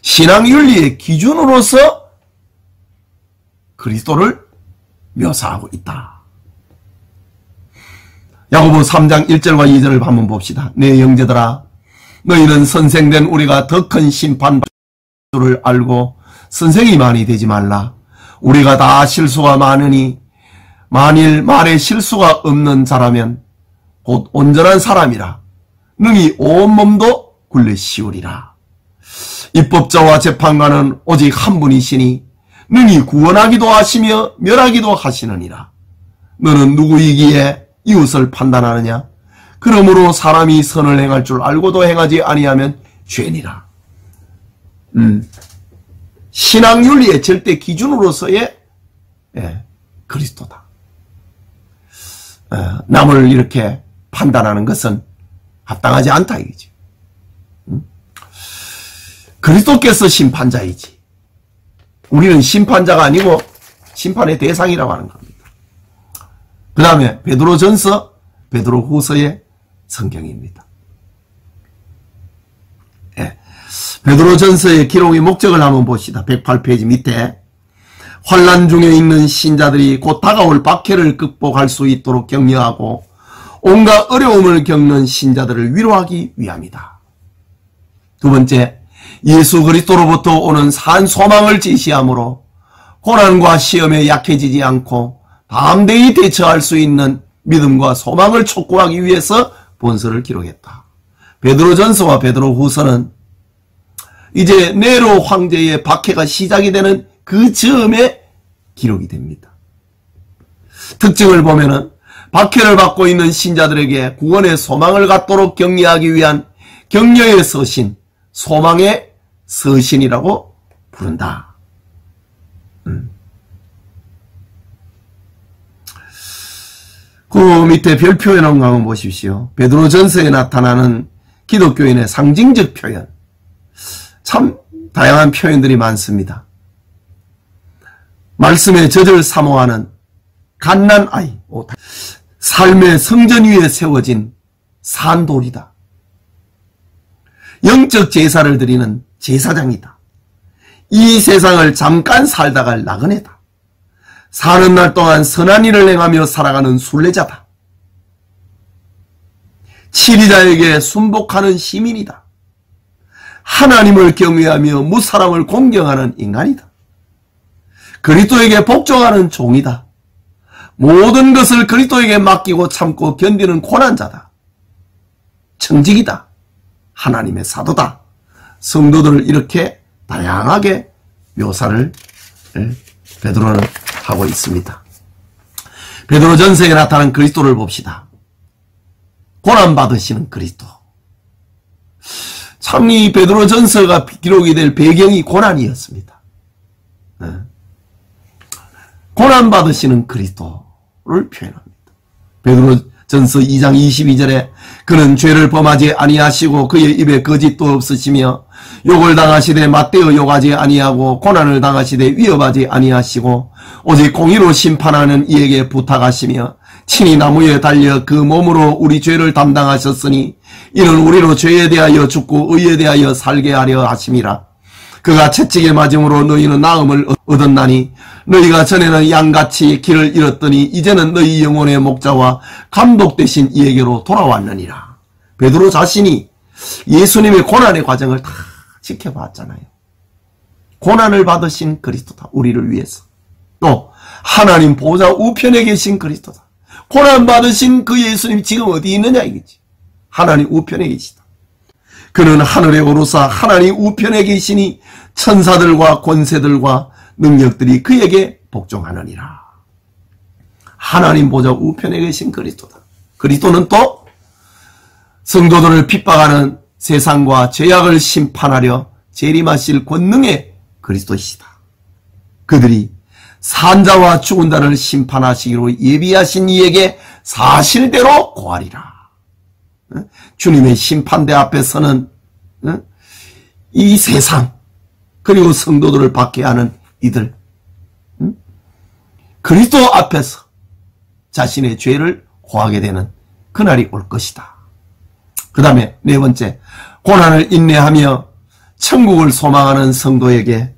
신앙윤리의 기준으로서 그리스도를 묘사하고 있다. 야고보 3장 1절과 2절을 한번 봅시다. 내 형제들아, 너희는 선생된 우리가 더 큰 심판을 알고 선생이 많이 되지 말라. 우리가 다 실수가 많으니 만일 말에 실수가 없는 자라면 곧 온전한 사람이라 능히 온몸도 굴려 씌우리라. 입법자와 재판관은 오직 한 분이시니 능히 구원하기도 하시며 멸하기도 하시느니라. 너는 누구이기에 이웃을 판단하느냐? 그러므로 사람이 선을 행할 줄 알고도 행하지 아니하면 죄니라. 신앙윤리의 절대 기준으로서의 그리스도다. 남을 이렇게 판단하는 것은 합당하지 않다 이거지. 그리스도께서 심판자이지. 우리는 심판자가 아니고 심판의 대상이라고 하는 겁니다. 그 다음에 베드로전서, 베드로후서의 성경입니다. 예. 베드로전서의 기록의 목적을 한번 봅시다. 108페이지 밑에 환난 중에 있는 신자들이 곧 다가올 박해를 극복할 수 있도록 격려하고 온갖 어려움을 겪는 신자들을 위로하기 위함이다. 두 번째, 예수 그리스도로부터 오는 산 소망을 제시하므로 고난과 시험에 약해지지 않고 담대히 대처할 수 있는 믿음과 소망을 촉구하기 위해서 본서를 기록했다. 베드로전서와 베드로후서는 이제 네로 황제의 박해가 시작이 되는 그 즈음에 기록이 됩니다. 특징을 보면은 박해를 받고 있는 신자들에게 구원의 소망을 갖도록 격려하기 위한 격려의 서신, 소망의 서신이라고 부른다. 그 밑에 별표 해놓은 거 한번 보십시오. 베드로전서에 나타나는 기독교인의 상징적 표현. 참 다양한 표현들이 많습니다. 말씀의 젖을 사모하는 갓난아이, 삶의 성전 위에 세워진 산돌이다. 영적 제사를 드리는 제사장이다. 이 세상을 잠깐 살다 갈 나그네다. 사는 날 동안 선한 일을 행하며 살아가는 순례자다. 치리자에게 순복하는 시민이다. 하나님을 경외하며 무사람을 공경하는 인간이다. 그리스도에게 복종하는 종이다. 모든 것을 그리스도에게 맡기고 참고 견디는 고난자다. 청직이다. 하나님의 사도다. 성도들을 이렇게 다양하게 묘사를 베드로는 하고 있습니다. 베드로전서에 나타난 그리스도를 봅시다. 고난받으시는 그리스도. 참 이 베드로전서가 기록이 될 배경이 고난이었습니다. 고난받으시는 그리스도를 표현합니다. 베드로전서 2장 22절에 그는 죄를 범하지 아니하시고 그의 입에 거짓도 없으시며 욕을 당하시되 맞대어 욕하지 아니하고 고난을 당하시되 위협하지 아니하시고 오직 공의로 심판하는 이에게 부탁하시며 친히 나무에 달려 그 몸으로 우리 죄를 담당하셨으니 이는 우리로 죄에 대하여 죽고 의에 대하여 살게 하려 하심이라. 그가 채찍에 맞음으로 너희는 나음을 얻었나니 너희가 전에는 양같이 길을 잃었더니 이제는 너희 영혼의 목자와 감독 되신 이에게로 돌아왔느니라. 베드로 자신이 예수님의 고난의 과정을 다 지켜봤잖아요. 고난을 받으신 그리스도다. 우리를 위해서. 또 하나님 보좌 우편에 계신 그리스도다. 고난 받으신 그 예수님이 지금 어디 있느냐 이거지. 하나님 우편에 계시다. 그는 하늘에 오르사 하나님 우편에 계시니 천사들과 권세들과 능력들이 그에게 복종하느니라. 하나님 보좌 우편에 계신 그리스도다. 그리스도는 또 성도들을 핍박하는 세상과 죄악을 심판하려 재림하실 권능의 그리스도이시다. 그들이 산자와 죽은 자를 심판하시기로 예비하신 이에게 사실대로 고하리라. 주님의 심판대 앞에서는 이 세상 그리고 성도들을 박해하는 이들 그리스도 앞에서 자신의 죄를 고하게 되는 그날이 올 것이다. 그 다음에 네 번째, 고난을 인내하며 천국을 소망하는 성도에게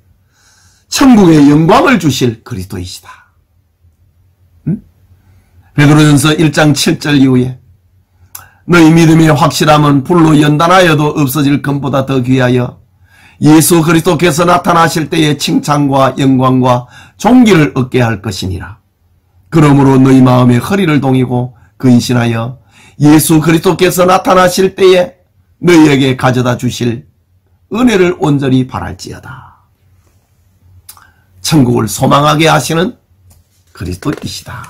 천국의 영광을 주실 그리스도이시다. 베드로전서 1장 7절 이후에 너희 믿음의 확실함은 불로 연단하여도 없어질 금보다 더 귀하여 예수 그리스도께서 나타나실 때의 칭찬과 영광과 존귀를 얻게 할 것이니라. 그러므로 너희 마음에 허리를 동이고 근신하여 예수 그리스도께서 나타나실 때에 너희에게 가져다 주실 은혜를 온전히 바랄지어다. 천국을 소망하게 하시는 그리스도이시다.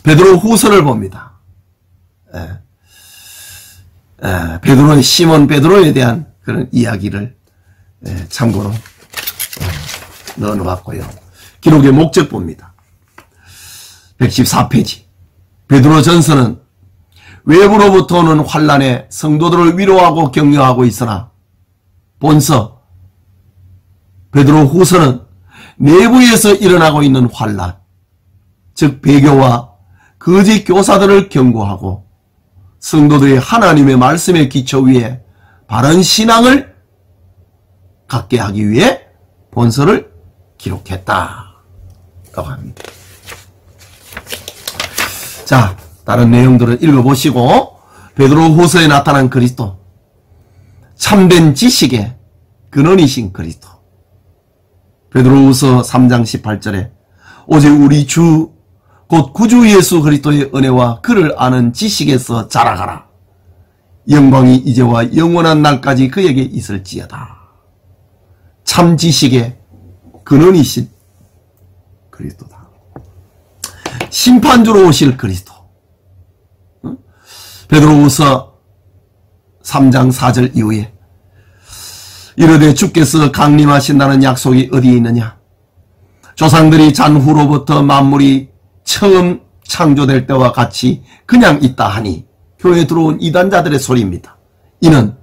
베드로 후서를 봅니다. 베드로의 시몬 베드로에 대한 그런 이야기를 참고로 넣어놓았고요. 기록의 목적 봅니다. 114페이지. 베드로 전서는 외부로부터 오는 환난에 성도들을 위로하고 격려하고 있으나 본서 베드로 후서는 내부에서 일어나고 있는 환난, 즉 배교와 거짓 교사들을 경고하고 성도들이 하나님의 말씀의 기초 위에 바른 신앙을 갖게 하기 위해 본서를 기록했다라고 합니다. 자, 다른 내용들은 읽어보시고 베드로후서에 나타난 그리스도, 참된 지식의 근원이신 그리스도. 베드로후서 3장 18절에 오직 우리 주 곧 구주 예수 그리스도의 은혜와 그를 아는 지식에서 자라가라. 영광이 이제와 영원한 날까지 그에게 있을지어다. 참 지식의 근원이신 그리스도다. 심판주로 오실 그리스도. 베드로후서 3장 4절 이후에 이르되 주께서 강림하신다는 약속이 어디에 있느냐? 조상들이 잔후로부터 만물이 처음 창조될 때와 같이 그냥 있다 하니 교회에 들어온 이단자들의 소리입니다. 이는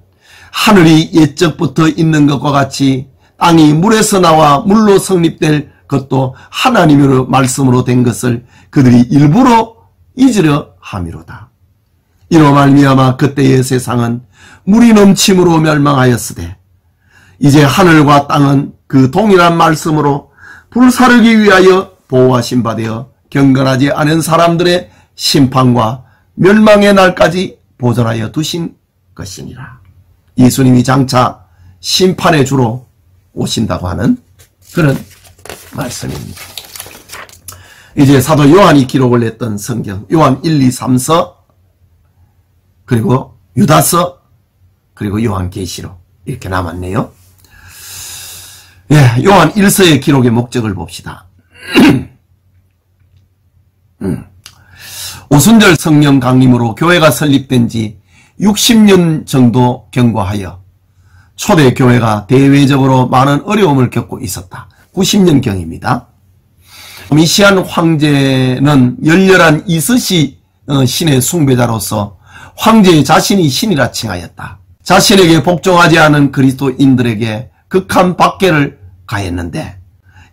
하늘이 옛적부터 있는 것과 같이 땅이 물에서 나와 물로 성립될 것도 하나님의 말씀으로 된 것을 그들이 일부러 잊으려 함이로다. 이로 말미암아 그때의 세상은 물이 넘침으로 멸망하였으되 이제 하늘과 땅은 그 동일한 말씀으로 불사르기 위하여 보호하신 바 되어 경건하지 않은 사람들의 심판과 멸망의 날까지 보존하여 두신 것이니라. 예수님이 장차 심판의 주로 오신다고 하는 그런 말씀입니다. 이제 사도 요한이 기록을 했던 성경, 요한 1, 2, 3서, 그리고 유다서, 그리고 요한계시록 이렇게 남았네요. 예, 요한 1서의 기록의 목적을 봅시다. 오순절 성령 강림으로 교회가 설립된 지 60년 정도 경과하여 초대 교회가 대외적으로 많은 어려움을 겪고 있었다. 90년경입니다. 도미시안 황제는 열렬한 이스시 신의 숭배자로서 황제 자신이 신이라 칭하였다. 자신에게 복종하지 않은 그리스도인들에게 극한 박해를 가했는데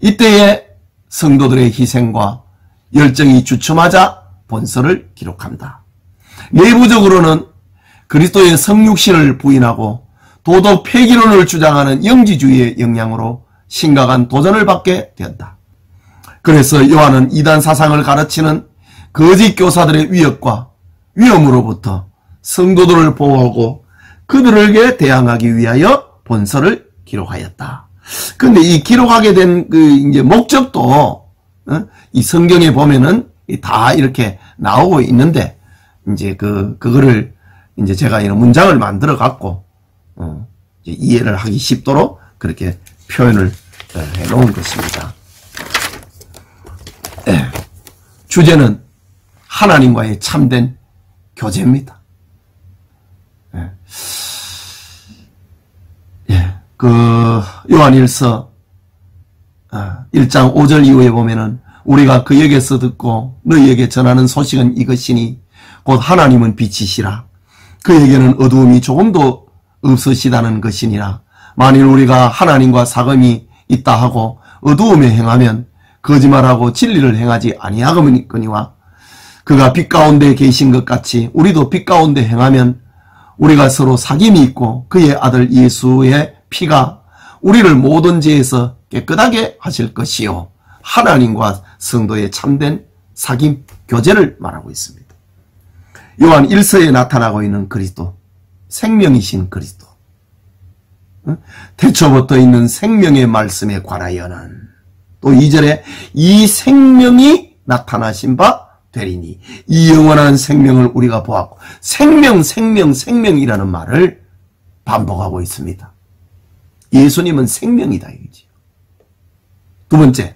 이때에 성도들의 희생과 열정이 주춤하자 본서를 기록한다. 내부적으로는 그리스도의 성육신을 부인하고 도덕 폐기론을 주장하는 영지주의의 영향으로 심각한 도전을 받게 되었다. 그래서 요한은 이단 사상을 가르치는 거짓 교사들의 위협과 위험으로부터 성도들을 보호하고 그들에게 대항하기 위하여 본서를 기록하였다. 근데 이 기록하게 된 이제 목적도 이 성경에 보면은 다 이렇게 나오고 있는데 이제 그거를 이제 제가 이런 문장을 만들어 갖고 이제 이해를 하기 쉽도록 그렇게 표현을 해 놓은 것입니다. 네. 주제는 하나님과의 참된 교제입니다. 네. 예. 요한일서 1장 5절 이후에 보면은 우리가 그에게서 듣고 너희에게 전하는 소식은 이것이니 곧 하나님은 빛이시라. 그에게는 어두움이 조금도 없으시다는 것이니라. 만일 우리가 하나님과 사귐이 있다 하고 어두움에 행하면 거짓말하고 진리를 행하지 아니하거니와 그가 빛 가운데 계신 것 같이 우리도 빛 가운데 행하면 우리가 서로 사귐이 있고 그의 아들 예수의 피가 우리를 모든 죄에서 깨끗하게 하실 것이요. 하나님과 성도의 참된 사귐, 교제를 말하고 있습니다. 요한 1서에 나타나고 있는 그리스도, 생명이신 그리스도, 태초부터 있는 생명의 말씀에 관하여는 또 2절에 이 생명이 나타나신 바 되리니 이 영원한 생명을 우리가 보았고 생명이라는 말을 반복하고 있습니다. 예수님은 생명이다 이거지요. 두 번째,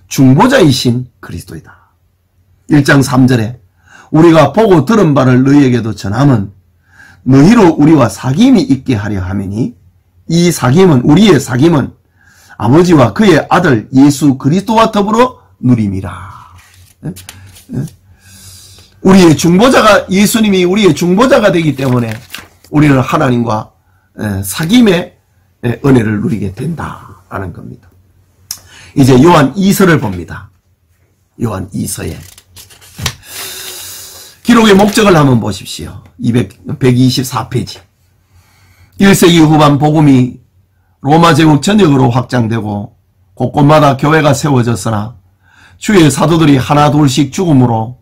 중보자이신 그리스도이다. 1장 3절에 우리가 보고 들은 바를 너희에게도 전함은 너희로 우리와 사귐이 있게 하려 함이니 이 사귐은 우리의 사귐은 아버지와 그의 아들 예수 그리스도와 더불어 누림이라. 우리의 중보자가 예수님이 우리의 중보자가 되기 때문에 우리는 하나님과 사귐의 은혜를 누리게 된다라는 겁니다. 이제 요한 2서를 봅니다. 요한 2서에. 기록의 목적을 한번 보십시오. 124페이지. 1세기 후반 복음이 로마 제국 전역으로 확장되고 곳곳마다 교회가 세워졌으나 주의 사도들이 하나 둘씩 죽음으로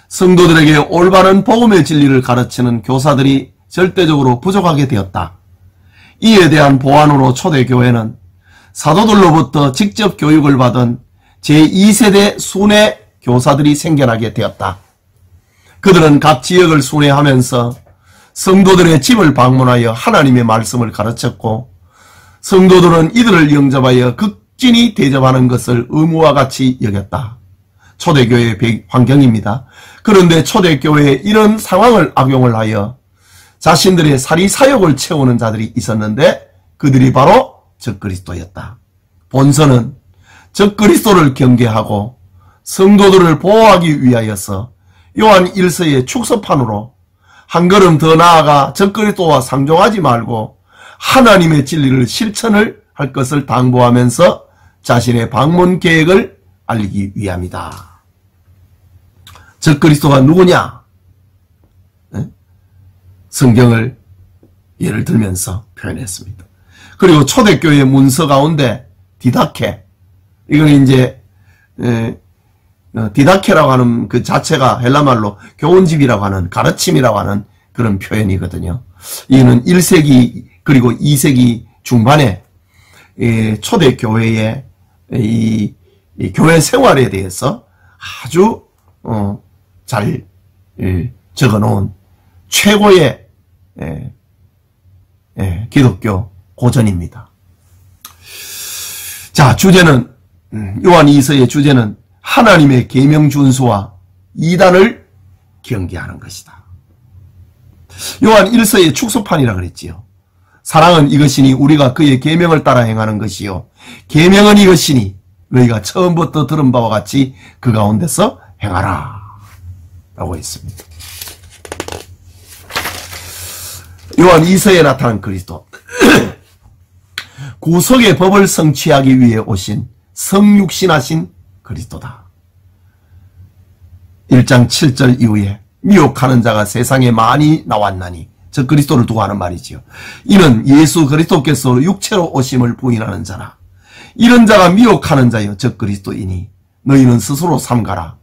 성도들에게 올바른 복음의 진리를 가르치는 교사들이 절대적으로 부족하게 되었다. 이에 대한 보완으로 초대교회는 사도들로부터 직접 교육을 받은 제2세대 순회 교사들이 생겨나게 되었다. 그들은 각 지역을 순회하면서 성도들의 집을 방문하여 하나님의 말씀을 가르쳤고 성도들은 이들을 영접하여 극진히 대접하는 것을 의무와 같이 여겼다. 초대교회의 환경입니다. 그런데 초대교회에 이런 상황을 악용을 하여 자신들의 사리사욕을 채우는 자들이 있었는데 그들이 바로 적그리스도였다. 본서는 적그리스도를 경계하고 성도들을 보호하기 위하여서 요한 1서의 축소판으로 한 걸음 더 나아가 적그리스도와 상종하지 말고 하나님의 진리를 실천을 할 것을 당부하면서 자신의 방문 계획을 알리기 위함이다. 적그리스도가 누구냐? 성경을 예를 들면서 표현했습니다. 그리고 초대교회 문서 가운데 디다케, 이거는 이제 디다케라고 하는 그 자체가 헬라말로 교훈집이라고 하는 가르침이라고 하는 그런 표현이거든요. 이는 1세기 그리고 2세기 중반에 초대교회의 이 교회 생활에 대해서 아주 잘 적어놓은 최고의 기독교 고전입니다. 자, 주제는 요한 2서의 주제는 하나님의 계명 준수와 이단을 경계하는 것이다. 요한 1서의 축소판이라 그랬지요. 사랑은 이것이니 우리가 그의 계명을 따라 행하는 것이요 계명은 이것이니 너희가 처음부터 들은 바와 같이 그 가운데서 행하라 라고 했습니다. 요한 2서에 나타난 그리스도 구속의 법을 성취하기 위해 오신 성육신하신 그리스도다. 1장 7절 이후에 미혹하는 자가 세상에 많이 나왔나니 저 그리스도를 두고 하는 말이지요. 이는 예수 그리스도께서 육체로 오심을 부인하는 자라. 이런 자가 미혹하는 자여 저 그리스도이니 너희는 스스로 삼가라.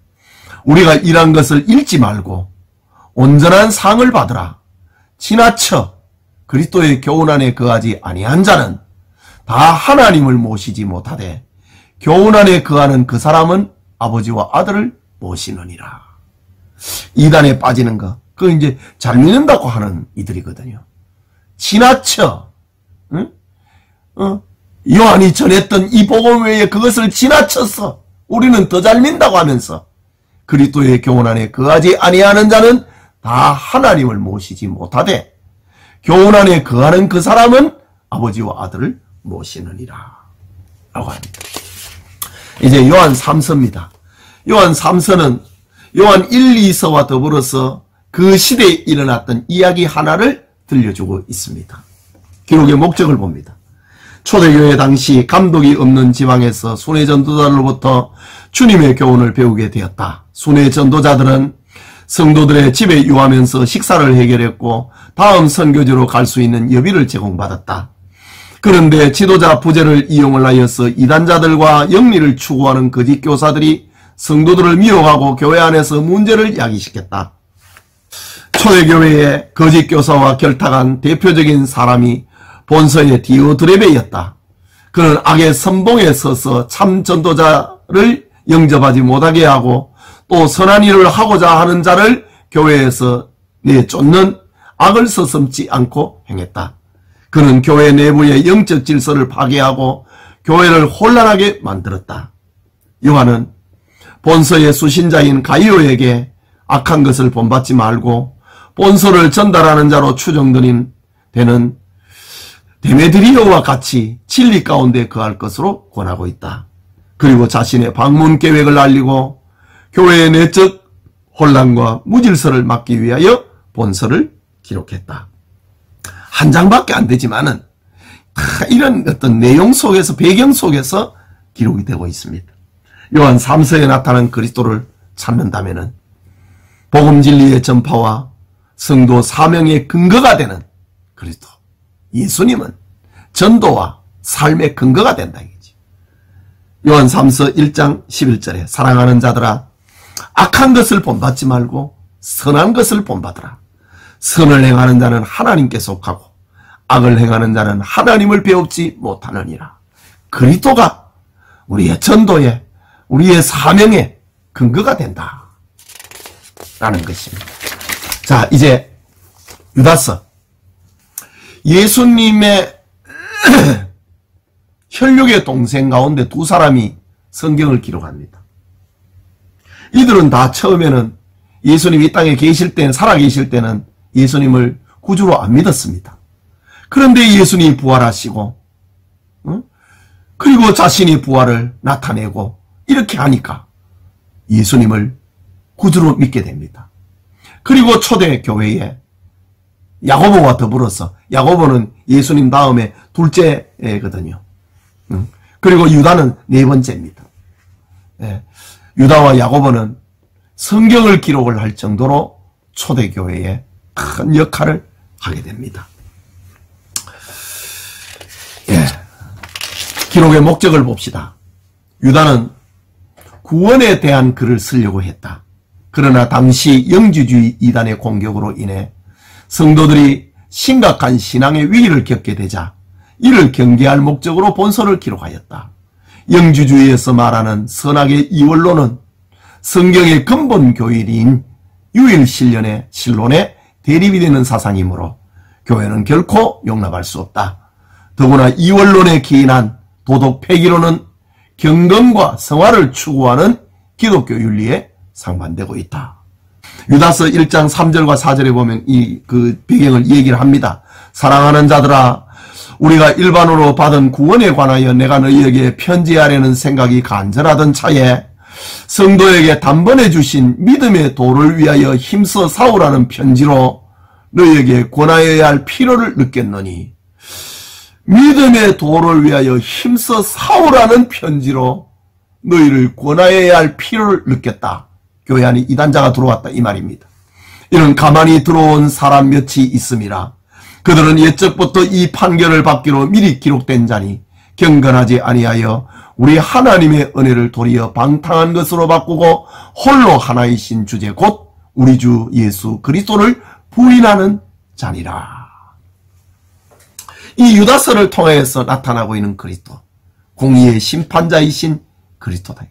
우리가 일한 것을 잃지 말고 온전한 상을 받으라. 지나쳐 그리스도의 교훈 안에 거하지 아니한 자는 다 하나님을 모시지 못하되 교훈 안에 거하는 그 사람은 아버지와 아들을 모시느니라. 이단에 빠지는 거, 그거 이제 잘 믿는다고 하는 이들이거든요. 지나쳐, 요한이 전했던 이 복음 외에 그것을 지나쳐서 우리는 더 잘 믿는다고 하면서 그리스도의 교훈 안에 거하지 아니하는 자는 다 하나님을 모시지 못하되 교훈 안에 거하는 그 사람은 아버지와 아들을 모시느니라 라고 합니다. 이제 요한 3서입니다. 요한 3서는 요한 1, 2서와 더불어서 그 시대에 일어났던 이야기 하나를 들려주고 있습니다. 기록의 목적을 봅니다. 초대교회 당시 감독이 없는 지방에서 순회 전도자들로부터 주님의 교훈을 배우게 되었다. 순회 전도자들은 성도들의 집에 유하면서 식사를 해결했고 다음 선교지로 갈 수 있는 여비를 제공받았다. 그런데 지도자 부재를 이용을 하여서 이단자들과 영리를 추구하는 거짓 교사들이 성도들을 미혹하고 교회 안에서 문제를 야기시켰다. 초대교회의 거짓 교사와 결탁한 대표적인 사람이 본서의 디오드레베였다. 그는 악의 선봉에 서서 참 전도자를 영접하지 못하게 하고 또 선한 일을 하고자 하는 자를 교회에서 내쫓는 악을 서슴지 않고 행했다. 그는 교회 내부의 영적 질서를 파괴하고 교회를 혼란하게 만들었다. 요한은 본서의 수신자인 가이오에게 악한 것을 본받지 말고 본서를 전달하는 자로 추정되는 데메드리오와 같이 진리 가운데 거할 것으로 권하고 있다. 그리고 자신의 방문 계획을 알리고 교회의 내적 혼란과 무질서를 막기 위하여 본서를 기록했다. 한 장밖에 안 되지만은 다 이런 어떤 내용 속에서 배경 속에서 기록이 되고 있습니다. 요한 3서에 나타난 그리스도를 찾는다면은 복음 진리의 전파와 성도 사명의 근거가 되는 그리스도, 예수님은 전도와 삶의 근거가 된다 이거지. 요한 3서 1장 11절에 사랑하는 자들아 악한 것을 본받지 말고 선한 것을 본받으라. 선을 행하는 자는 하나님께 속하고 악을 행하는 자는 하나님을 배웁지 못하느니라. 그리스도가 우리의 전도에 우리의 사명의 근거가 된다 라는 것입니다. 자, 이제 유다서, 예수님의 혈육의 동생 가운데 두 사람이 성경을 기록합니다. 이들은 다 처음에는 예수님이 이 땅에 계실 때는, 살아계실 때는 예수님을 구주로 안 믿었습니다. 그런데 예수님이 부활하시고 그리고 자신이 부활을 나타내고 이렇게 하니까 예수님을 구주로 믿게 됩니다. 그리고 초대 교회에 야고보와 더불어서, 야고보는 예수님 다음에 둘째거든요. 그리고 유다는 네 번째입니다. 유다와 야고보는 성경을 기록을 할 정도로 초대 교회에 큰 역할을 하게 됩니다. 기록의 목적을 봅시다. 유다는 구원에 대한 글을 쓰려고 했다. 그러나 당시 영주주의 이단의 공격으로 인해 성도들이 심각한 신앙의 위기를 겪게 되자 이를 경계할 목적으로 본서를 기록하였다. 영주주의에서 말하는 선악의 이원론은 성경의 근본 교리인 유일신론의 대립이 되는 사상이므로 교회는 결코 용납할 수 없다. 더구나 이원론에 기인한 도덕 폐기론은 경건과 성화를 추구하는 기독교 윤리에 상반되고 있다. 유다서 1장 3절과 4절에 보면 그 배경을 얘기를 합니다. 사랑하는 자들아, 우리가 일반으로 받은 구원에 관하여 내가 너희에게 편지하려는 생각이 간절하던 차에 성도에게 단번에 주신 믿음의 도를 위하여 힘써 싸우라는 편지로 너희에게 권하여야 할 필요를 느꼈노니, 믿음의 도를 위하여 힘써 싸우라는 편지로 너희를 권하여야 할 필요를 느꼈다. 교회 안에 이단자가 들어왔다 이 말입니다. 이는 가만히 들어온 사람 몇이 있음이라. 그들은 옛적부터 이 판결을 받기로 미리 기록된 자니 경건하지 아니하여 우리 하나님의 은혜를 도리어 방탕한 것으로 바꾸고 홀로 하나이신 주제 곧 우리 주 예수 그리스도를 부인하는 자니라. 이 유다서를 통해서 나타나고 있는 그리스도, 공의의 심판자이신 그리스도다.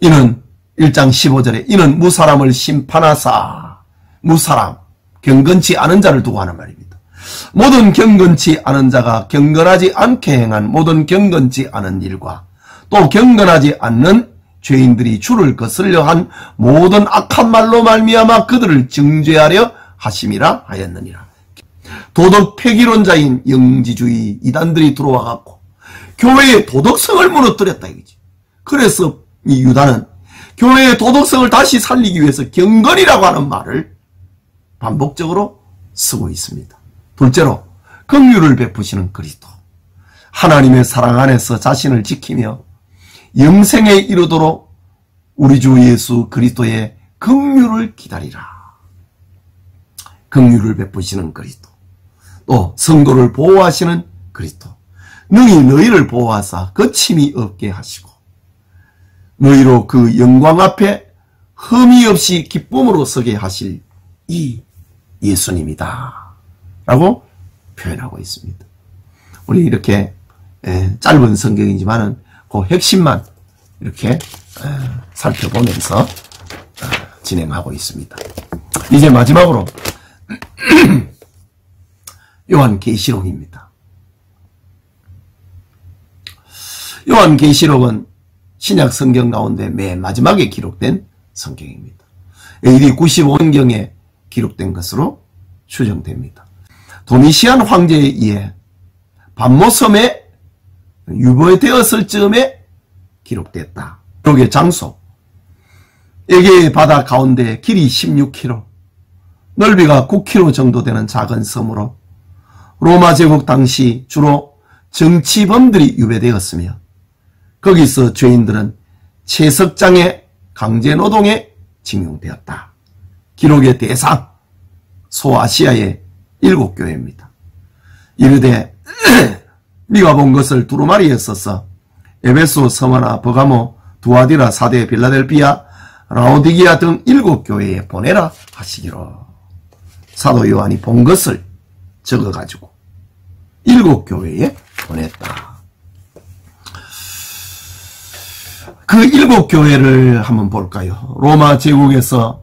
이는 1장 15절에 이는 무사람을 심판하사, 무사람, 경건치 않은 자를 두고 하는 말입니다. 모든 경건치 않은 자가 경건하지 않게 행한 모든 경건치 않은 일과 또 경건하지 않는 죄인들이 주를 거슬려 한 모든 악한 말로 말미암아 그들을 정죄하려 하심이라 하였느니라. 도덕 폐기론자인 영지주의 이단들이 들어와 갖고 교회의 도덕성을 무너뜨렸다 이거지. 그래서 이 유다는 교회의 도덕성을 다시 살리기 위해서 경건이라고 하는 말을 반복적으로 쓰고 있습니다. 둘째로 긍휼을 베푸시는 그리스도, 하나님의 사랑 안에서 자신을 지키며 영생에 이르도록 우리 주 예수 그리스도의 긍휼을 기다리라. 긍휼을 베푸시는 그리스도, 또 성도를 보호하시는 그리스도, 능히 너희를 보호하사 거침이 없게 하시고 너희로 그 영광 앞에 흠이 없이 기쁨으로 서게 하실 이 예수님이다 라고 표현하고 있습니다. 우리 이렇게 짧은 성경이지만은 그 핵심만 이렇게 살펴보면서 진행하고 있습니다. 이제 마지막으로 요한계시록입니다. 요한계시록은 신약 성경 가운데 맨 마지막에 기록된 성경입니다. AD 95년경에 기록된 것으로 추정됩니다. 도미시안 황제에 의해 반모섬에 유보되었을 즈음에 기록됐다. 기록의 장소, 에게의 바다 가운데 길이 16km, 넓이가 9km 정도 되는 작은 섬으로 로마 제국 당시 주로 정치범들이 유배되었으며 거기서 죄인들은 채석장의 강제노동에 징용되었다. 기록의 대상 소아시아의 7교회입니다. 이르되 네가 본 것을 두루마리에 써서 에베소, 서머나, 버가모, 두아디라, 사대, 빌라델피아, 라오디게아 등 7교회에 보내라 하시기로. 사도 요한이 본 것을 적어가지고 7교회에 보냈다. 그 7교회를 한번 볼까요? 로마 제국에서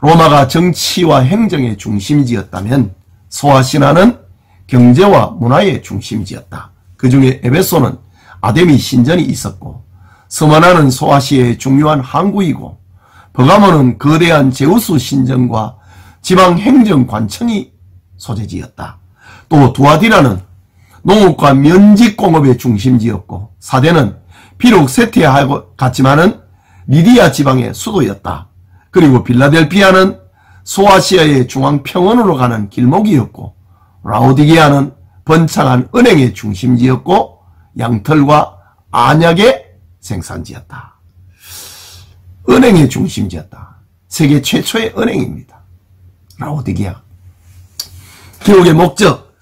로마가 정치와 행정의 중심지였다면 소아시아는 경제와 문화의 중심지였다. 그 중에 에베소는 아데미 신전이 있었고, 스마나는 소아시아의 중요한 항구이고, 버가모는 거대한 제우스 신전과 지방 행정관청이 소재지였다. 또 두아디라는 농업과 면직공업의 중심지였고, 사대는 비록 세태하고 같지만은 리디아 지방의 수도였다. 그리고 빌라델피아는 소아시아의 중앙평원으로 가는 길목이었고, 라오디게아는 번창한 은행의 중심지였고, 양털과 안약의 생산지였다. 은행의 중심지였다. 세계 최초의 은행입니다. 라오디게아. 기록의 목적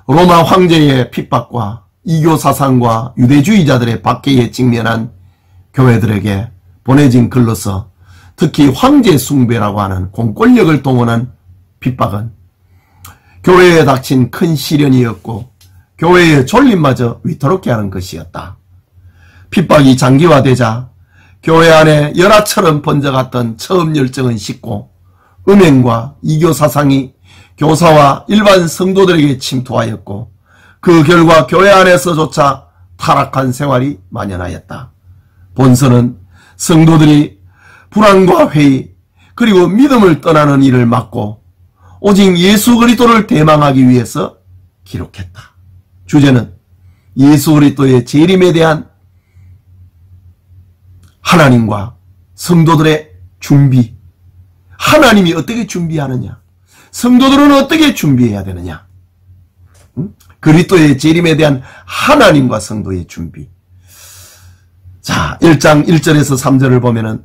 로마 황제의 핍박과 이교 사상과 유대주의자들의 박해에 직면한 교회들에게 보내진 글로서 특히 황제 숭배라고 하는 공권력을 동원한 핍박은 교회에 닥친 큰 시련이었고 교회의 존립마저 위태롭게 하는 것이었다. 핍박이 장기화되자 교회 안에 열화처럼 번져갔던 처음 열정은 식고 음행과 이교 사상이 교사와 일반 성도들에게 침투하였고 그 결과 교회 안에서조차 타락한 생활이 만연하였다. 본서는 성도들이 불안과 회의 그리고 믿음을 떠나는 일을 막고 오직 예수 그리스도를 대망하기 위해서 기록했다. 주제는 예수 그리스도의 재림에 대한 하나님과 성도들의 준비. 하나님이 어떻게 준비하느냐? 성도들은 어떻게 준비해야 되느냐? 그리스도의 재림에 대한 하나님과 성도의 준비. 자, 1장 1절에서 3절을 보면은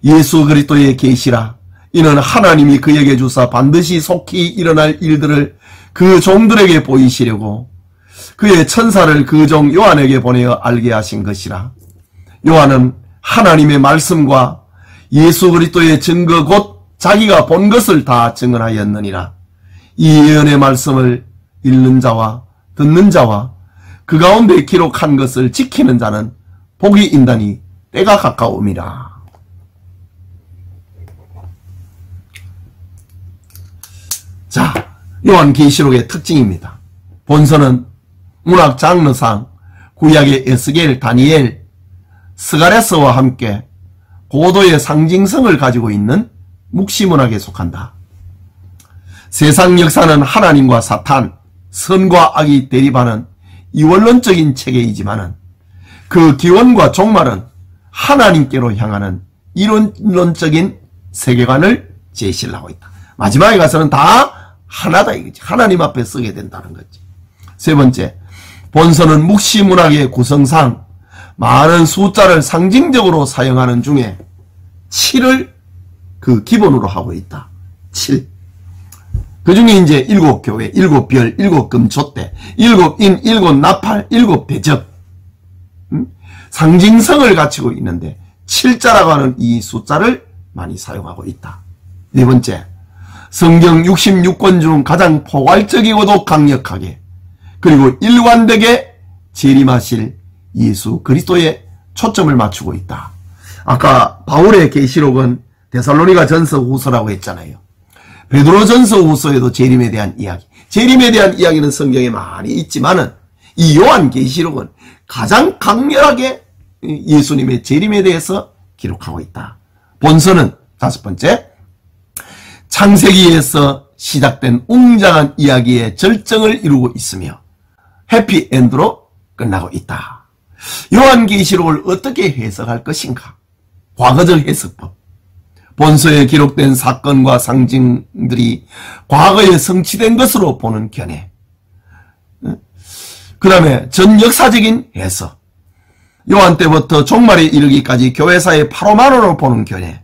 예수 그리스도의 계시라. 이는 하나님이 그에게 주사 반드시 속히 일어날 일들을 그 종들에게 보이시려고 그의 천사를 그 종 요한에게 보내어 알게 하신 것이라. 요한은 하나님의 말씀과 예수 그리스도의 증거 곧 자기가 본 것을 다 증언하였느니라. 이 예언의 말씀을 읽는 자와 듣는 자와 그 가운데 기록한 것을 지키는 자는 복이 인다니 때가 가까움이라. 자, 요한계시록의 특징입니다. 본서는 문학 장르상 구약의 에스겔, 다니엘, 스가랴서와 함께 고도의 상징성을 가지고 있는 묵시문학에 속한다. 세상 역사는 하나님과 사탄, 선과 악이 대립하는 이원론적인 체계이지만 그 기원과 종말은 하나님께로 향하는 이론론적인 세계관을 제시를 하고 있다. 마지막에 가서는 다 하나다 이거지. 하나님 앞에 서게 된다는 거지. 세 번째, 본서는 묵시문학의 구성상 많은 숫자를 상징적으로 사용하는 중에 7을 그 기본으로 하고 있다. 7. 그 중에 이제 7교회, 7별, 7금촛대, 7인, 7나팔, 7대접. 상징성을 갖추고 있는데 7자라고 하는 이 숫자를 많이 사용하고 있다. 네 번째, 성경 66권 중 가장 포괄적이고도 강력하게 그리고 일관되게 재림하실 예수 그리스도에 초점을 맞추고 있다. 아까 바울의 계시록은 데살로니가 전서 후서라고 했잖아요. 베드로 전서 후서에도 재림에 대한 이야기, 재림에 대한 이야기는 성경에 많이 있지만은 이 요한 계시록은 가장 강렬하게 예수님의 재림에 대해서 기록하고 있다. 본서는 다섯 번째, 창세기에서 시작된 웅장한 이야기의 절정을 이루고 있으며 해피엔드로 끝나고 있다. 요한계시록을 어떻게 해석할 것인가? 과거적 해석법. 본서에 기록된 사건과 상징들이 과거에 성취된 것으로 보는 견해. 그 다음에 전 역사적인 해석. 요한 때부터 종말에 이르기까지 교회사의 파로마로로 보는 견해,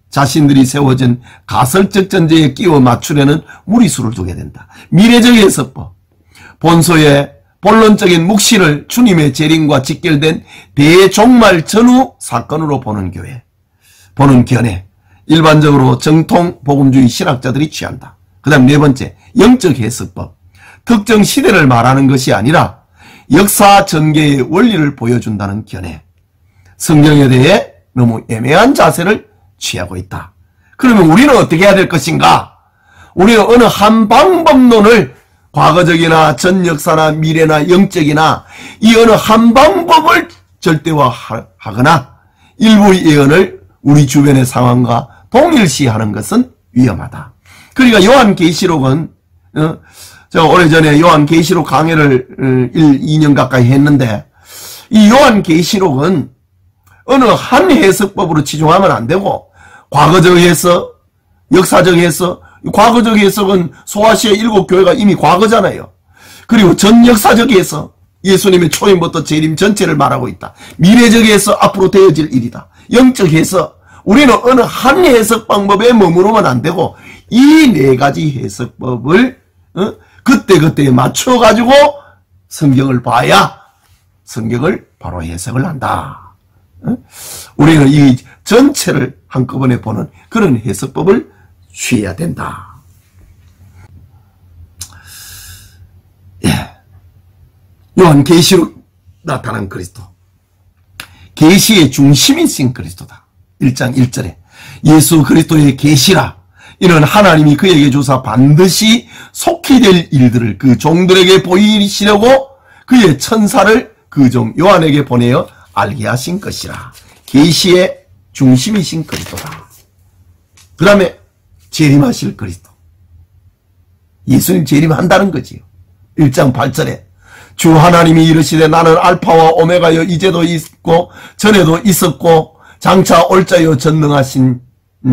자신들이 세워진 가설적 전제에 끼워 맞추려는 무리수를 두게 된다. 미래적 해석법, 본소의 본론적인 묵시를 주님의 재림과 직결된 대종말 전후 사건으로 보는 견해, 일반적으로 정통 복음주의 신학자들이 취한다. 그 다음 네 번째, 영적 해석법, 특정 시대를 말하는 것이 아니라 역사 전개의 원리를 보여준다는 견해, 성경에 대해 너무 애매한 자세를 취하고 있다. 그러면 우리는 어떻게 해야 될 것인가? 우리는 어느 한 방법론을 과거적이나 전 역사나 미래나 영적이나 이 어느 한 방법을 절대화하거나 일부의 예언을 우리 주변의 상황과 동일시하는 것은 위험하다. 그러니까 요한계시록은 제가 오래전에 요한계시록 강의를 2년 가까이 했는데, 이 요한계시록은 어느 한 해석법으로 치중하면 안 되고, 과거적 해석, 역사적 해석, 과거적 해석은 소아시아 7교회가 이미 과거잖아요. 그리고 전 역사적 해석, 예수님의 초임부터 재림 전체를 말하고 있다. 미래적 해석, 앞으로 되어질 일이다. 영적 해석, 우리는 어느 한 해석 방법에 머무르면 안 되고, 이 네 가지 해석법을 그때그때에 맞춰가지고 성경을 봐야 성경을 바로 해석을 한다. 우리는 이 전체를 한꺼번에 보는 그런 해석법을 취해야 된다. 예. 요한계시록 나타난 그리스도, 계시의 중심이신 그리스도다. 1장 1절에 예수 그리스도의 계시라, 이는 하나님이 그에게 주사 반드시 속히 될 일들을 그 종들에게 보이시려고 그의 천사를 그 종 요한에게 보내어 알게 하신 것이라. 계시의 중심이신 그리스도다. 그 다음에 재림하실 그리스도, 예수님 재림한다는 거지요. 1장 8절에 주 하나님이 이르시되 나는 알파와 오메가여 이제도 있고 전에도 있었고 장차 올 자여 전능하신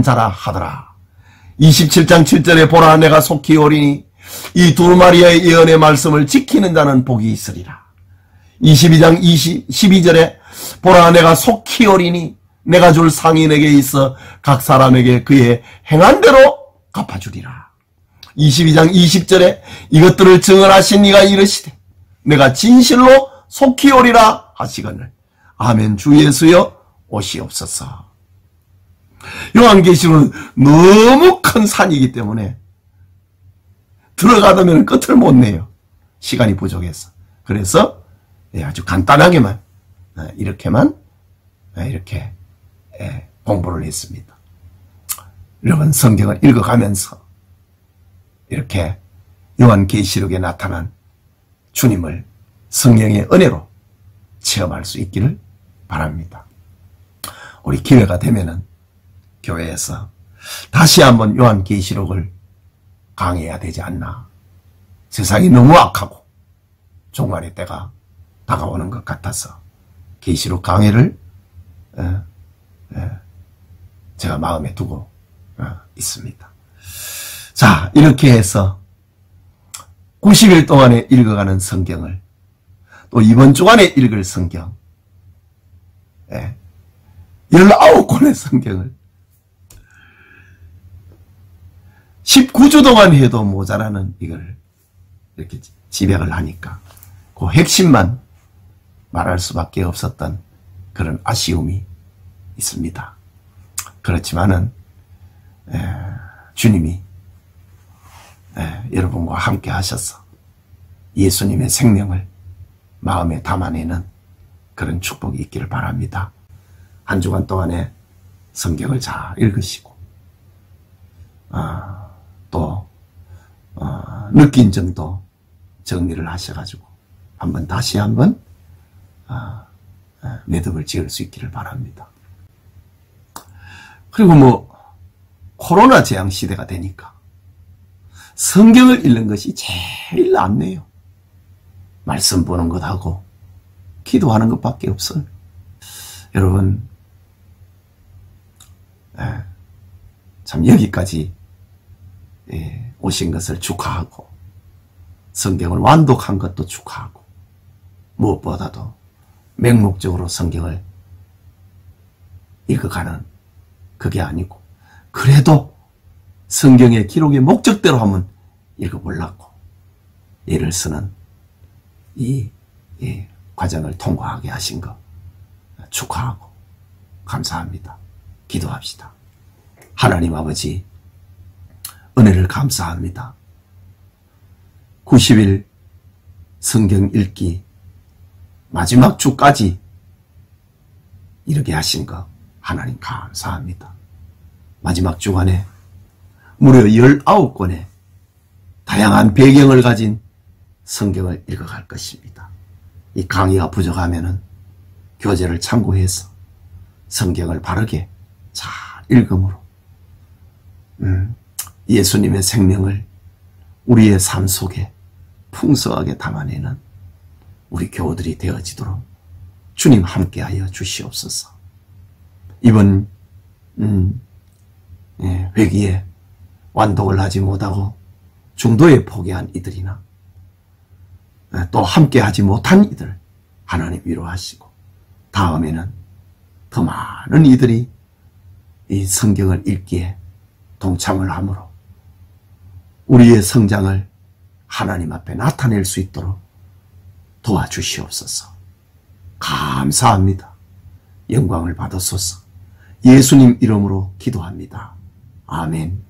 자라 하더라. 27장 7절에 보라 내가 속히 오리니 이 두루마리아의 예언의 말씀을 지키는 자는 복이 있으리라. 22장 12절에 보라 내가 속히 오리니 내가 줄 상이 내게 있어 각 사람에게 그의 행한 대로 갚아주리라. 22장 20절에 이것들을 증언하신 이가 이르시되 내가 진실로 속히 오리라 하시거늘 아멘 주 예수여 오시옵소서. 요한계시록은 너무 큰 산이기 때문에 들어가다면 끝을 못 내요. 시간이 부족해서. 그래서 아주 간단하게만 이렇게만 이렇게 공부를 했습니다. 여러분 성경을 읽어가면서 이렇게 요한계시록에 나타난 주님을 성령의 은혜로 체험할 수 있기를 바랍니다. 우리 기회가 되면은 교회에서 다시 한번 요한계시록을 강해야 되지 않나. 세상이 너무 악하고 종말의 때가 다가오는 것 같아서 계시록 강해를 제가 마음에 두고 있습니다. 자, 이렇게 해서 90일 동안에 읽어가는 성경을 또 이번 주간에 읽을 성경 19권의 성경을 19주 동안 해도 모자라는 이걸 이렇게 집약을 하니까 그 핵심만 말할 수밖에 없었던 그런 아쉬움이 있습니다. 그렇지만은 주님이 여러분과 함께 하셔서 예수님의 생명을 마음에 담아내는 그런 축복이 있기를 바랍니다. 한 주간 동안에 성경을 잘 읽으시고 또 느낀 점도 정리를 하셔가지고 다시 한번 매듭을 지을 수 있기를 바랍니다. 그리고 코로나 재앙 시대가 되니까 성경을 읽는 것이 제일 낫네요. 말씀 보는 것하고 기도하는 것밖에 없어요. 여러분 참 여기까지 오신 것을 축하하고 성경을 완독한 것도 축하하고 무엇보다도 맹목적으로 성경을 읽어가는 그게 아니고, 그래도 성경의 기록의 목적대로 한번 읽어보려고 애를 쓰는 이 과정을 통과하게 하신 거 축하하고 감사합니다. 기도합시다. 하나님 아버지, 은혜를 감사합니다. 90일 성경 읽기 마지막 주까지 이렇게 하신 거 하나님 감사합니다. 마지막 주간에 무려 19권의 다양한 배경을 가진 성경을 읽어갈 것입니다. 이 강의가 부족하면은 교재를 참고해서 성경을 바르게 잘 읽음으로 예수님의 생명을 우리의 삶 속에 풍성하게 담아내는 우리 교우들이 되어지도록 주님 함께하여 주시옵소서. 이번 회기에 완독을 하지 못하고 중도에 포기한 이들이나 또 함께하지 못한 이들 하나님 위로하시고, 다음에는 더 많은 이들이 이 성경을 읽기에 동참을 하므로 우리의 성장을 하나님 앞에 나타낼 수 있도록 도와주시옵소서. 감사합니다. 영광을 받으소서. 예수님 이름으로 기도합니다. 아멘.